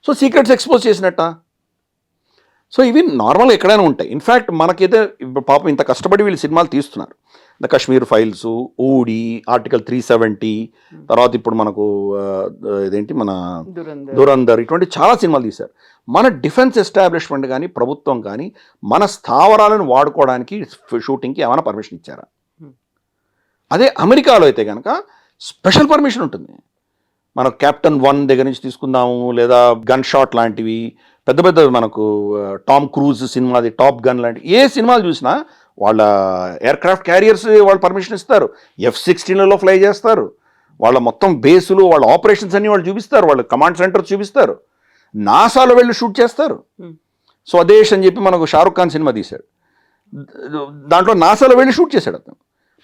సో సీక్రెట్స్ ఎక్స్పోజ్ చేసినట్ట. సో ఇవి నార్మల్గా ఎక్కడైనా ఉంటాయి. ఇన్ఫ్యాక్ట్ మనకైతే పాపం ఇంత కష్టపడి వీళ్ళు సినిమాలు తీస్తున్నారు, ద కశ్మీర్ ఫైల్స్, ఊడి, ఆర్టికల్ 370, తర్వాత ఇప్పుడు మనకు ఇదేంటి మన దురందర్, ఇటువంటి చాలా సినిమాలు తీశారు. మన డిఫెన్స్ ఎస్టాబ్లిష్మెంట్ కానీ ప్రభుత్వం కానీ మన స్థావరాలను వాడుకోవడానికి షూటింగ్కి ఏమైనా పర్మిషన్ ఇచ్చారా? అదే అమెరికాలో అయితే కనుక స్పెషల్ పర్మిషన్ ఉంటుంది. మన క్యాప్టెన్ 1 దగ్గర నుంచి తీసుకుందాము, లేదా గన్ షాట్ లాంటివి, పెద్ద పెద్ద మనకు టామ్ క్రూజ్ సినిమాది టాప్ గన్ లాంటివి ఏ సినిమాలు చూసినా వాళ్ళ ఎయిర్క్రాఫ్ట్ క్యారియర్స్ వాళ్ళు పర్మిషన్ ఇస్తారు, F-16లలో ఫ్లై చేస్తారు, వాళ్ళ మొత్తం బేసులు, వాళ్ళ ఆపరేషన్స్ అన్ని వాళ్ళు చూపిస్తారు, వాళ్ళ కమాండ్ సెంటర్ చూపిస్తారు, నాసాలో వెళ్ళి షూట్ చేస్తారు. స్వదేశ్ అని చెప్పి మనకు షారుఖ్ ఖాన్ సినిమా తీశాడు, దాంట్లో నాసాలో వెళ్ళి షూట్ చేశాడు అతను.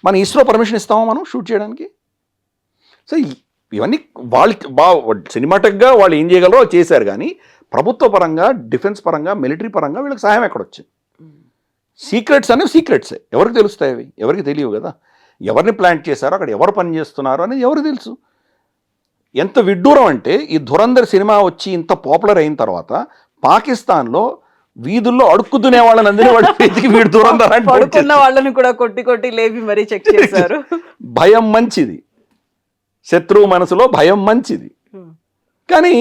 మన ఇస్రో పర్మిషన్ ఇస్తామా మనం షూట్ చేయడానికి? సో ఇవన్నీ వాళ్ళకి సినిమాటిక్గా వాళ్ళు ఏం చేయగలరో చేశారు, కానీ ప్రభుత్వ పరంగా, డిఫెన్స్ పరంగా, మిలిటరీ పరంగా వీళ్ళకి సహాయం ఎక్కడొచ్చింది? సీక్రెట్స్ అనేవి సీక్రెట్సే, ఎవరికి తెలుస్తాయి? అవి ఎవరికి తెలియవు కదా. ఎవరిని ప్లాంట్ చేశారో, అక్కడ ఎవరు పని చేస్తున్నారో అనేది ఎవరికి తెలుసు? ఎంత విడ్డూరం అంటే ఈ ధురంధర్ సినిమా వచ్చి ఇంత పాపులర్ అయిన తర్వాత పాకిస్తాన్లో వీధుల్లో అడుక్కుతునే వాళ్ళని అందరినీ వాడి వెతికి వీడు ధురంధర్ పడుకున్న వాళ్ళని కూడా కొట్టి కొట్టి లేపి మరీ చెక్ చేశారు. భయం మంచిది, శత్రువు మనసులో భయం మంచిది, కానీ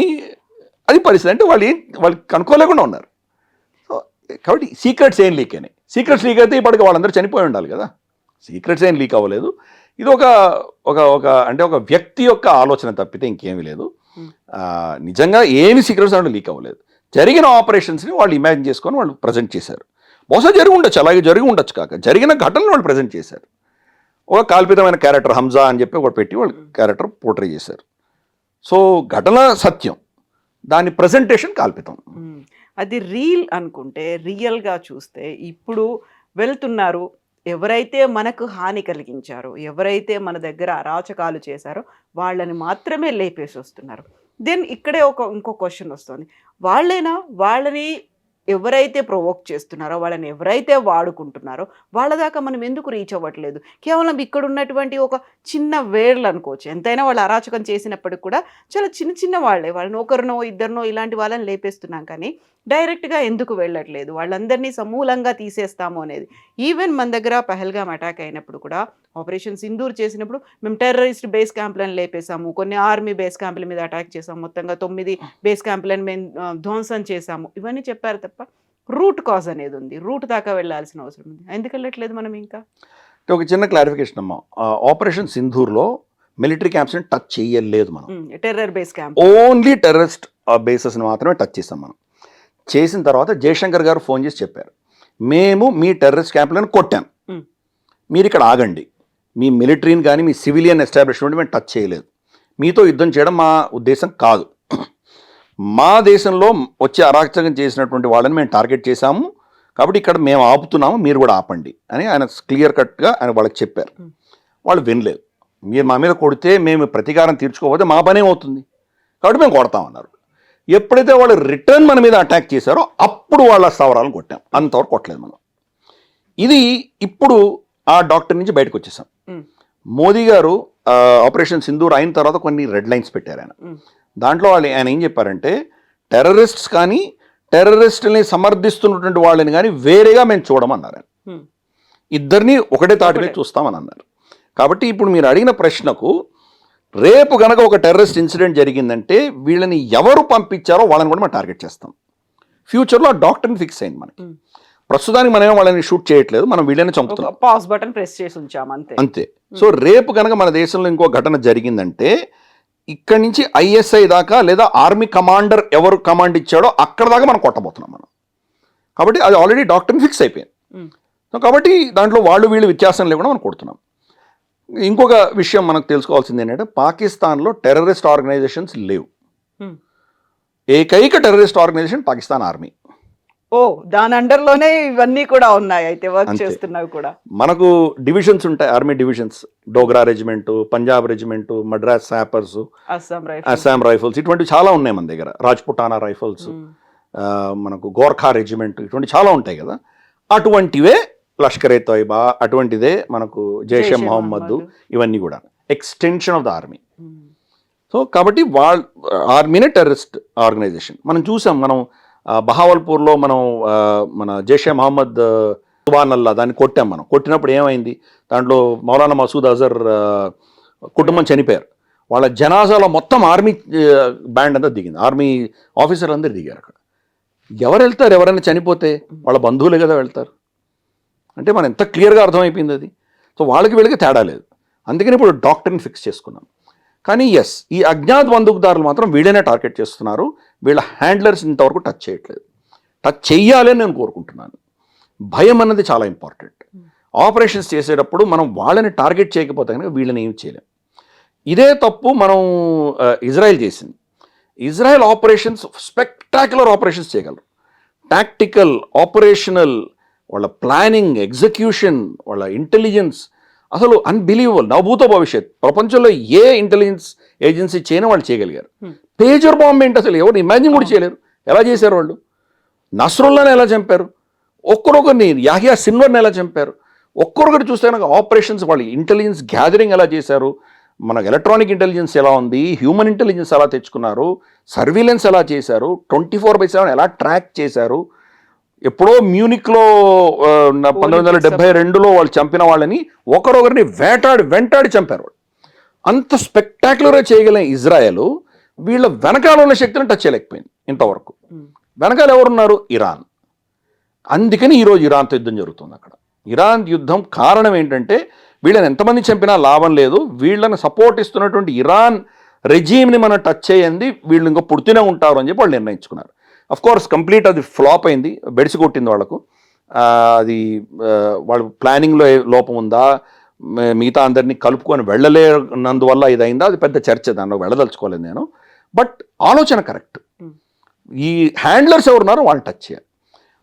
అది పరిస్థితి. అంటే వాళ్ళు కనుక్కోలేకుండా ఉన్నారు. సో కాబట్టి సీక్రెట్స్ ఏం లీక్ అయినాయి. సీక్రెట్స్ లీక్ అయితే ఇప్పటికి వాళ్ళందరూ చనిపోయి ఉండాలి కదా. సీక్రెట్స్ ఏం లీక్ అవ్వలేదు. ఇది ఒక వ్యక్తి యొక్క ఆలోచన తప్పితే ఇంకేమీ లేదు. నిజంగా ఏమి సీక్రెట్స్ అంటే లీక్ అవ్వలేదు. జరిగిన ఆపరేషన్స్ని వాళ్ళు ఇమాజిన్ చేసుకొని వాళ్ళు ప్రజెంట్ చేశారు. బహుశా జరిగి ఉండొచ్చు, అలాగే జరిగి ఉండొచ్చు, కాక జరిగిన ఘటనలు వాళ్ళు ప్రజెంట్ చేశారు. ఒక కల్పితమైన క్యారెక్టర్ హంజా అని చెప్పి ఒకటి పెట్టి వాళ్ళు క్యారెక్టర్ పోర్ట్రే చేశారు. సో ఘటన సత్యం, దాని ప్రజెంటేషన్ కల్పితం. అది రీల్ అనుకుంటే, రియల్గా చూస్తే ఇప్పుడు వెళ్తున్నారు, ఎవరైతే మనకు హాని కలిగించారో, ఎవరైతే మన దగ్గర అరాచకాలు చేశారో వాళ్ళని మాత్రమే లేపేసి వస్తున్నారు. దెన్ ఇక్కడే ఇంకో క్వశ్చన్ వస్తుంది, వాళ్ళని ఎవరైతే ప్రొవోక్ చేస్తున్నారో, వాళ్ళని ఎవరైతే వాడుకుంటున్నారో వాళ్ళ దాకా మనం ఎందుకు రీచ్ అవ్వట్లేదు? కేవలం ఇక్కడ ఉన్నటువంటి ఒక చిన్న వేర్లు అనుకోవచ్చు. ఎంతైనా వాళ్ళు అరాచకం చేసినప్పటికి కూడా చాలా చిన్న చిన్న వాళ్ళని ఒకరినో ఇద్దరినో ఇలాంటి వాళ్ళని లేపేస్తున్నాం, కానీ డైరెక్ట్గా ఎందుకు వెళ్ళట్లేదు? వాళ్ళందరినీ సమూలంగా తీసేస్తాము అనేది. ఈవెన్ మన దగ్గర పహల్గామ్ అటాక్ అయినప్పుడు కూడా, ఆపరేషన్ సింధూర్ చేసినప్పుడు మేము టెర్రరిస్ట్ బేస్ క్యాంపులను లేపేసాము, కొన్ని ఆర్మీ బేస్ క్యాంపుల మీద అటాక్ చేసాము, మొత్తంగా 9 బేస్ క్యాంపులను మేము ధ్వంసం చేసాము, ఇవన్నీ చెప్పారు తప్ప రూట్ కాజ్ అనేది ఉంది. రూట్ దాకా వెళ్ళాల్సిన అవసరం ఉంది. ఎందుకు వెళ్ళట్లేదు మనం? ఇంకా ఒక చిన్న క్లారిఫికేషన్ అమ్మా, ఆపరేషన్ సింధూర్లో మిలిటరీ క్యాంప్స్ని టచ్ చేయలేదు మనం. Terror base camp, only terrorist బేసెస్ని మాత్రమే టచ్ చేసాం మనం. చేసిన తర్వాత జయశంకర్ గారు ఫోన్ చేసి చెప్పారు, మేము మీ టెర్రరిస్ట్ క్యాంపులను కొట్టాం, మీరు ఇక్కడ ఆగండి, మీ మిలిటరీని కానీ మీ సివిలియన్ ఎస్టాబ్లిష్మెంట్ మేము టచ్ చేయలేదు, మీతో యుద్ధం చేయడం మా ఉద్దేశం కాదు, మా దేశంలో వచ్చి అరాచకం చేసినటువంటి వాళ్ళని మేము టార్గెట్ చేశాము, కాబట్టి ఇక్కడ మేము ఆపుతున్నాము, మీరు కూడా ఆపండి అని ఆయన క్లియర్ కట్గా ఆయన వాళ్ళకి చెప్పారు. వాళ్ళు వినలేదు. మీరు మా మీద కొడితే మేము ప్రతీకారం తీర్చుకోకపోతే మా పనే అవుతుంది, కాబట్టి మేము కొడతామన్నారు. ఎప్పుడైతే వాళ్ళు రిటర్న్ మన మీద అటాక్ చేశారో అప్పుడు వాళ్ళ స్థావరాలను కొట్టాం, అంతవరకు కొట్టలేదు మనం. ఇది ఇప్పుడు ఆ డాక్టర్ నుంచి బయటకు వచ్చేసాం. మోదీ గారు ఆపరేషన్ సింధూర్ అయిన తర్వాత కొన్ని రెడ్ లైన్స్ పెట్టారు ఆయన. దాంట్లో ఆయన ఏం చెప్పారంటే, టెర్రరిస్ట్స్ కానీ టెర్రరిస్టుల్ని సమర్థిస్తున్నటువంటి వాళ్ళని కానీ వేరేగా మేము చూడమన్నారు ఆయన. ఇద్దరిని ఒకటే తాటి మీద చూస్తామని అన్నారు. కాబట్టి ఇప్పుడు మీరు అడిగిన ప్రశ్నకు, రేపు గనక ఒక టెర్రరిస్ట్ ఇన్సిడెంట్ జరిగిందంటే వీళ్ళని ఎవరు పంపించారో వాళ్ళని కూడా మనం టార్గెట్ చేస్తాం. ఫ్యూచర్లో ఆ డాక్టర్ని ఫిక్స్ అయింది మనకి. ప్రస్తుతానికి మనం వాళ్ళని షూట్ చేయట్లేదు, మనం వీళ్ళని చంపుతున్నాం, పాజ్ బటన్ ప్రెస్ చేసి ఉంచాం అంతే. సో రేపు కనుక మన దేశంలో ఇంకో ఘటన జరిగిందంటే ఇక్కడి నుంచి ISI దాకా లేదా ఆర్మీ కమాండర్ ఎవరు కమాండ్ ఇచ్చాడో అక్కడ దాకా మనం కొట్టబోతున్నాం మనం. కాబట్టి అది ఆల్రెడీ డాక్టర్ని ఫిక్స్ అయిపోయింది. సో కాబట్టి దాంట్లో వీళ్ళు వ్యత్యాసం లేకుండా మనం కొడుతున్నాం. ఇంకొక విషయం మనకు తెలుసుకోవాల్సింది ఏంటంటే, పాకిస్తాన్లో టెర్రరిస్ట్ ఆర్గనైజేషన్స్ లేవు. ఏకైక టెర్రరిస్ట్ ఆర్గనైజేషన్ పాకిస్తాన్ ఆర్మీ. దాని అండర్లోనే ఇవన్నీ కూడా ఉన్నాయి, అయితే వర్క్ చేస్తున్నవి కూడా. మనకు డివిజన్స్ ఉంటాయి, army divisions, Dogra regiment, Punjab regiment, Madras sappers, Assam rifles, ఇటువంటి చాలా ఉన్నాయి మన దగ్గర, రాజ్పుటానా రైఫల్స్, మనకు గోర్ఖా రెజిమెంట్, ఇటువంటి చాలా ఉంటాయి కదా. అటువంటివే లష్కర్ ఏ తోయిబా, అటువంటిదే మనకు జైషే మొహమ్మద్, ఇవన్నీ కూడా extension of the army. So కాబట్టి ఆర్మీనే టెర్రరిస్ట్ ఆర్గనైజేషన్. మనం చూసాం, మనం బహావల్పూర్లో మన జైషే మొహమ్మద్ సుబానల్లా దాన్ని కొట్టాం మనం. కొట్టినప్పుడు ఏమైంది, దాంట్లో మౌలానా మసూద్ అజర్ కుటుంబం చనిపోయారు. వాళ్ళ జనాజాలో మొత్తం ఆర్మీ బ్యాండ్ అంతా దిగింది, ఆర్మీ ఆఫీసర్ అందరు దిగారు అక్కడ. ఎవరు వెళ్తారు? ఎవరైనా చనిపోతే వాళ్ళ బంధువులే కదా వెళ్తారు. అంటే మనం ఎంత క్లియర్గా అర్థమైపోయింది అది. సో వాళ్ళకి వీళ్ళకి తేడా లేదు. అందుకని ఇప్పుడు డాక్టర్ని ఫిక్స్ చేసుకున్నాం. కానీ ఎస్, ఈ అజ్ఞాత బందూకుదారులు మాత్రం వీళ్ళనే టార్గెట్ చేస్తున్నారు. వీళ్ళ హ్యాండ్లర్స్ ఇంతవరకు టచ్ చేయట్లేదు. టచ్ చెయ్యాలి అని నేను కోరుకుంటున్నాను. భయం అన్నది చాలా ఇంపార్టెంట్. ఆపరేషన్స్ చేసేటప్పుడు మనం వాళ్ళని టార్గెట్ చేయకపోతే కనుక వీళ్ళని ఏం చేయలేం. ఇదే తప్పు మనం ఇజ్రాయెల్ చేసింది. ఇజ్రాయెల్ ఆపరేషన్స్ స్పెక్టాక్యులర్ ఆపరేషన్స్ చేయగలరు. టాక్టికల్, ఆపరేషనల్, వాళ్ళ ప్లానింగ్, ఎగ్జిక్యూషన్, వాళ్ళ ఇంటెలిజెన్స్ అసలు అన్బిలీవబుల్. నవభూత భవిష్యత్. ప్రపంచంలో ఏ ఇంటెలిజెన్స్ ఏజెన్సీ చేయని వాళ్ళు చేయగలిగారు. పేజర్ బాంబ్ ఏంటి అసలు ఎవరు ఇమాజిన్ కూడా చేయలేరు. ఎలా చేశారు వాళ్ళు? నస్రుల్లాని ఎలా చంపారు? ఒక్కరొకరిని, యాహియా సిన్వర్ని ఎలా చంపారు? ఒక్కరొకటి చూస్తే కనుక ఆపరేషన్స్, వాళ్ళు ఇంటెలిజెన్స్ గ్యాదరింగ్ ఎలా చేశారు, మనకు ఎలక్ట్రానిక్ ఇంటెలిజెన్స్ ఎలా ఉంది, హ్యూమన్ ఇంటెలిజెన్స్ ఎలా తెచ్చుకున్నారు, సర్వీలెన్స్ ఎలా చేశారు, 24/7 ఎలా ట్రాక్ చేశారు. ఎప్పుడో మ్యూనిక్లో 1972లో వాళ్ళు చంపిన వాళ్ళని ఒకరొకరిని వెంటాడి చంపారు. అంత స్పెక్టాక్యులర్గా చేయగలిగిన ఇజ్రాయెల్ వీళ్ళ వెనకాల ఉన్న శక్తిని టచ్ చేయలేకపోయింది ఇంతవరకు. వెనకాల ఎవరున్నారు? ఇరాన్. అందుకని ఈరోజు ఇరాన్తో యుద్ధం జరుగుతుంది అక్కడ. ఇరాన్ యుద్ధం కారణం ఏంటంటే వీళ్ళని ఎంతమంది చంపినా లాభం లేదు, వీళ్ళని సపోర్ట్ ఇస్తున్నటువంటి ఇరాన్ రెజీమ్ని మనం టచ్ చేయండి, వీళ్ళు ఇంకా పుడుతూనే ఉంటారు అని చెప్పి వాళ్ళు నిర్ణయించుకున్నారు. అఫ్ కోర్స్ కంప్లీట్ అది ఫ్లాప్ అయింది, బెడిసి కొట్టింది వాళ్ళకు. అది వాళ్ళ ప్లానింగ్లో లోపం ఉందా, మిగతా అందరినీ కలుపుకొని వెళ్ళలేనందువల్ల ఇదైందా, అది పెద్ద చర్చ, దానిలో వెళ్ళదలుచుకోలేదు నేను. బట్ ఆలోచన కరెక్ట్. ఈ హ్యాండ్లర్స్ ఎవరున్నారో వాళ్ళు టచ్ చేయాలి.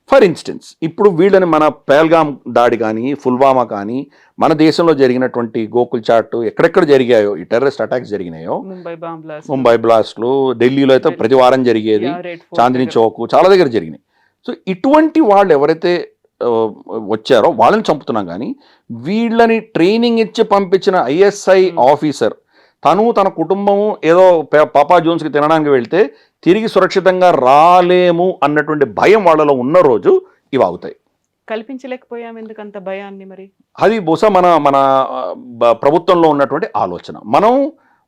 ఫర్ ఇన్స్టెన్స్ ఇప్పుడు వీళ్ళని మన పహల్గామ్ దాడి కానీ, పుల్వామా కానీ, మన దేశంలో జరిగినటువంటి గోకుల్ చాట్, ఎక్కడెక్కడ జరిగాయో ఈ టెర్రరిస్ట్ అటాక్స్ జరిగినాయో, ముంబై బ్లాస్ట్లు, ఢిల్లీలో అయితే ప్రతి వారం జరిగేది, చాందినీ చౌక్, చాలా దగ్గర జరిగినాయి. సో ఇటువంటి వాళ్ళు ఎవరైతే వచ్చారో వాళ్ళని చంపుతున్నాం. కానీ వీళ్ళని ట్రైనింగ్ ఇచ్చి పంపించిన ఐఎస్ఐ ఆఫీసర్ తను తన కుటుంబము ఏదో పాపా జోన్స్కి తినడానికి వెళ్తే తిరిగి సురక్షితంగా రాలేము అన్నటువంటి భయం వాళ్ళలో ఉన్న రోజు ఇవి అవుతాయి. కల్పించలేకపోయాం ఎందుకంత భయాన్ని? మరి అది బహుశా మన ప్రభుత్వంలో ఉన్నటువంటి ఆలోచన. మనం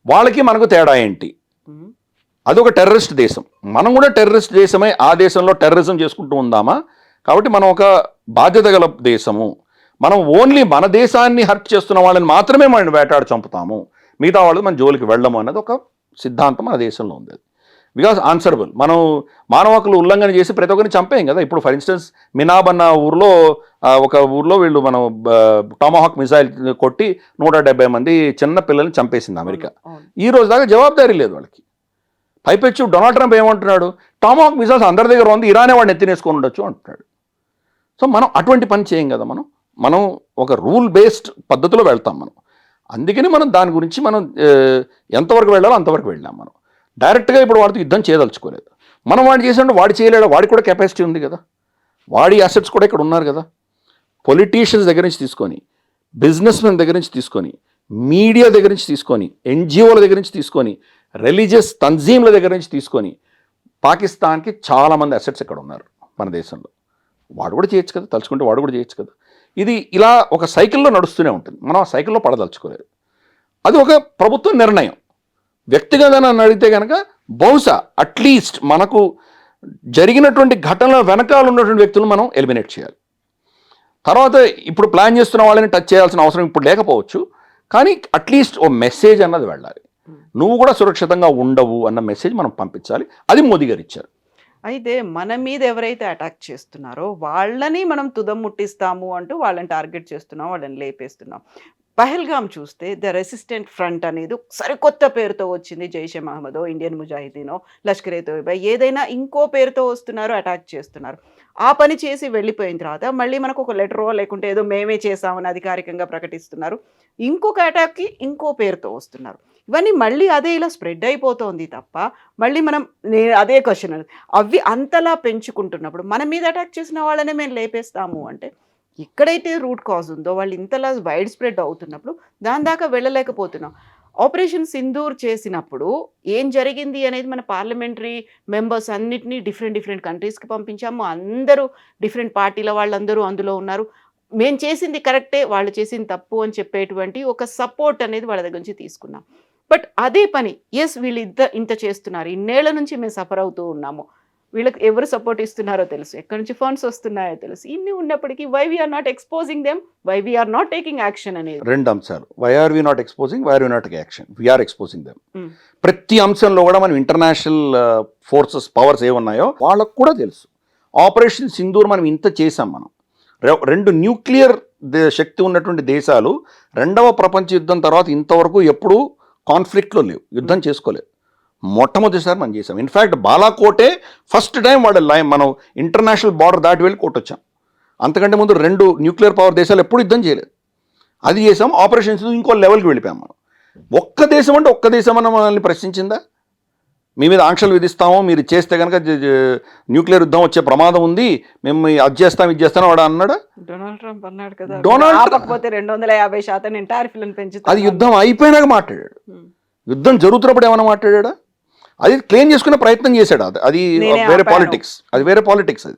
వాళ్ళకి మనకు తేడా ఏంటి? అదొక టెర్రరిస్ట్ దేశం, మనం కూడా టెర్రరిస్ట్ దేశమే. ఆ దేశంలో టెర్రరిజం చేసుకుంటూ ఉందామా? కాబట్టి మనం ఒక బాధ్యత గల దేశము. మనం ఓన్లీ మన దేశాన్ని హర్ట్ చేస్తున్న వాళ్ళని మాత్రమే మనం వేటాడి చంపుతాము, మిగతా వాళ్ళు మన జోలికి వెళ్ళము అన్నది ఒక సిద్ధాంతం మన దేశంలో ఉంది. Because answerable. మనం మానవ హక్కులు ఉల్లంఘన చేసి ప్రతి ఒక్కరిని చంపేయం కదా. ఇప్పుడు ఫర్ ఇన్స్టెన్స్ మినాబ్ అన్న ఊర్లో, ఒక ఊర్లో వీళ్ళు మనం టామాహాక్ మిసైల్ కొట్టి 170 మంది చిన్న పిల్లల్ని చంపేసింది అమెరికా. ఈ రోజు దాకా జవాబుదారీ లేదు వాళ్ళకి. పైపెచ్చు డొనాల్డ్ ట్రంప్ ఏమంటున్నాడు? టామాహాక్ మిసైల్స్ అందరి దగ్గర ఉంది, ఇరానే వాడిని ఎత్తినేసుకొని ఉండొచ్చు అంటున్నాడు. సో మనం అటువంటి పని చేయం కదా. మనం ఒక రూల్ బేస్డ్ పద్ధతిలో వెళ్తాం మనం. అందుకని మనం దాని గురించి మనం ఎంతవరకు వెళ్ళాలో అంతవరకు వెళ్ళాం. మనం డైరెక్ట్గా ఇప్పుడు వాడితో యుద్ధం చేయదలుచుకోలేదు. మనం వాడు చేసినట్టు వాడు చేయలేడు, వాడికి కూడా కెపాసిటీ ఉంది కదా, వాడి అసెట్స్ కూడా ఇక్కడ ఉన్నారు కదా. పొలిటీషియన్స్ దగ్గర నుంచి తీసుకొని, బిజినెస్ మెన్ దగ్గర నుంచి తీసుకొని, మీడియా దగ్గర నుంచి తీసుకొని, ఎన్జిఓల దగ్గర నుంచి తీసుకొని, రిలీజియస్ తంజీమ్ల దగ్గర నుంచి తీసుకొని, పాకిస్తాన్కి చాలామంది అసెట్స్ ఇక్కడ ఉన్నారు మన దేశంలో. వాడు కూడా చేయొచ్చు కదా, తలుచుకుంటే వాడు కూడా చేయొచ్చు కదా. ఇది ఇలా ఒక సైకిల్లో నడుస్తూనే ఉంటుంది. మనం ఆ సైకిల్లో పడదలుచుకోలేదు. అది ఒక ప్రభుత్వ నిర్ణయం. వ్యక్తిగతంగా నన్ను అడిగితే కనుక బహుశా అట్లీస్ట్ మనకు జరిగినటువంటి ఘటనల వెనకాల ఉన్నటువంటి వ్యక్తులను మనం ఎలిమినేట్ చేయాలి. తర్వాత ఇప్పుడు ప్లాన్ చేస్తున్న వాళ్ళని టచ్ చేయాల్సిన అవసరం ఇప్పుడు లేకపోవచ్చు, కానీ అట్లీస్ట్ ఓ మెసేజ్ అన్నది వెళ్ళాలి. నువ్వు కూడా సురక్షితంగా ఉండవు అన్న మెసేజ్ మనం పంపించాలి. అది మోదీ గారు ఇచ్చారు. అయితే మన మీద ఎవరైతే అటాక్ చేస్తున్నారో వాళ్ళని మనం తుదం ముట్టిస్తాము అంటూ వాళ్ళని టార్గెట్ చేస్తున్నాం, వాళ్ళని లేపేస్తున్నాం. పహల్గామ్ చూస్తే ద రెసిస్టెంట్ ఫ్రంట్ అనేది సరికొత్త పేరుతో వచ్చింది. జైషే మహమ్మదో, ఇండియన్ ముజాహిదీనో, లష్కరే తోయిబా, ఏదైనా ఇంకో పేరుతో వస్తున్నారు, అటాక్ చేస్తున్నారు. ఆ పని చేసి వెళ్ళిపోయిన తర్వాత మళ్ళీ మనకు ఒక లెటరో లేకుంటే ఏదో మేమే చేసామని అధికారికంగా ప్రకటిస్తున్నారు. ఇంకొక అటాక్కి ఇంకో పేరుతో వస్తున్నారు. ఇవన్నీ మళ్ళీ అదే ఇలా స్ప్రెడ్ అయిపోతుంది తప్ప మళ్ళీ మనం అదే క్వశ్చన్, అవి అంతలా పెంచుకుంటున్నప్పుడు మన మీద అటాక్ చేసిన వాళ్ళనే మేము లేపేస్తాము అంటే, ఎక్కడైతే రూట్ కాజ్ ఉందో వాళ్ళు ఇంతలా వైడ్ స్ప్రెడ్ అవుతున్నప్పుడు దాని దాకా వెళ్ళలేకపోతున్నాం. ఆపరేషన్ సింధూర్ చేసినప్పుడు ఏం జరిగింది అనేది మన పార్లమెంటరీ మెంబర్స్ అన్నిటినీ డిఫరెంట్ కంట్రీస్కి పంపించాము. అందరూ డిఫరెంట్ పార్టీల వాళ్ళందరూ అందులో ఉన్నారు. మేము చేసింది కరెక్టే, వాళ్ళు చేసింది తప్పు అని చెప్పేటువంటి ఒక సపోర్ట్ అనేది వాళ్ళ దగ్గర నుంచి తీసుకున్నాం. బట్ అదే పని వీళ్ళు ఇంత చేస్తున్నారు, ఇన్నేళ్ల నుంచి మేము సఫర్ అవుతూ ఉన్నాము, వీళ్ళకి ఎవరు సపోర్ట్ ఇస్తున్నారో తెలుసు, ఎక్కడి నుంచి ఫండ్స్ వస్తున్నాయో తెలుసు, ఇన్ని ఉన్నప్పటికీ why we are not exposing them, why we are not taking action అనేది. 2 అంశాలు, why are we not exposing, why are we not taking action, we are exposing them. ప్రతి అంశంలో కూడా మనం ఇంటర్నేషనల్ ఫోర్సెస్ పవర్స్ ఏమున్నాయో వాళ్ళకు కూడా తెలుసు. ఆపరేషన్ సింధూర్ మనం ఇంత చేసాం. మనం 2 న్యూక్లియర్ శక్తి ఉన్నటువంటి దేశాలు 2వ ప్రపంచ యుద్ధం తర్వాత ఇంతవరకు ఎప్పుడూ కాన్ఫ్లిక్ట్లో లేవు, యుద్ధం చేసుకోలేదు. మొట్టమొదటిసారి మనం చేసాం. ఇన్ఫ్యాక్ట్ బాలాకోటే ఫస్ట్ టైం మనం ఇంటర్నేషనల్ బార్డర్ దాటి వెళ్ళి కొట్టొచ్చాం. అంతకంటే ముందు 2 న్యూక్లియర్ పవర్ దేశాలు ఎప్పుడు యుద్ధం చేయలేదు. అది చేసాం. ఆపరేషన్స్ ఇంకో లెవెల్కి వెళ్ళిపోయాం మనం. ఒక్క దేశం అంటే ఒక్క దేశం అన్న మనల్ని ప్రశ్నించిందా? మీ మీద ఆంక్షలు విధిస్తాము, మీరు చేస్తే కనుక న్యూక్లియర్ యుద్ధం వచ్చే ప్రమాదం ఉంది, మేము అది చేస్తాం ఇది చేస్తాం వాడు అన్నాడా? డొనాల్డ్ ట్రంప్ అన్నాడు కదా, డొనాల్డ్ ఆపకపోతే 250% నేను టారిఫ్లను పెంచుతాను. అది యుద్ధం అయిపోయినాక మాట్లాడాడు. యుద్ధం జరుగుతున్నప్పుడు ఏమైనా మాట్లాడా? అది క్లెయిమ్ చేసుకునే ప్రయత్నం చేశాడు. అది వేరే పాలిటిక్స్, అది వేరే పాలిటిక్స్. అది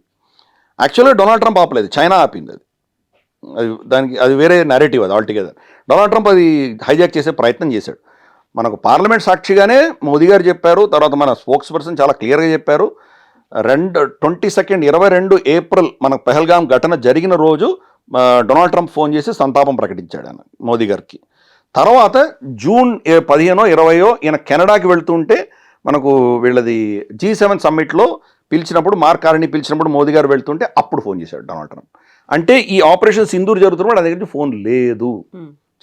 యాక్చువల్గా డొనాల్డ్ ట్రంప్ ఆపలేదు, చైనా ఆపింది. అది వేరే నెరేటివ్. అది ఆల్టుగెదర్ డొనాల్డ్ ట్రంప్ అది హైజాక్ చేసే ప్రయత్నం చేశాడు. మనకు పార్లమెంట్ సాక్షిగానే మోదీ గారు చెప్పారు, తర్వాత మన స్పోక్స్ పర్సన్ చాలా క్లియర్గా చెప్పారు. 22 ఏప్రిల్ మనకు పెహల్గాం ఘటన జరిగిన రోజు డొనాల్డ్ ట్రంప్ ఫోన్ చేసి సంతాపం ప్రకటించాడు ఆయన మోదీ గారికి. తర్వాత జూన్ 15, 20 ఈయన కెనడాకి వెళ్తుంటే మనకు వీళ్ళది G7 సమ్మిట్లో పిలిచినప్పుడు, మార్క్ కార్నీ పిలిచినప్పుడు మోదీ గారు వెళ్తుంటే అప్పుడు ఫోన్ చేశాడు డొనాల్డ్ ట్రంప్. అంటే ఈ ఆపరేషన్ సింధూర్ జరుగుతున్నప్పుడు ఆయన దగ్గర ఫోన్ లేదు,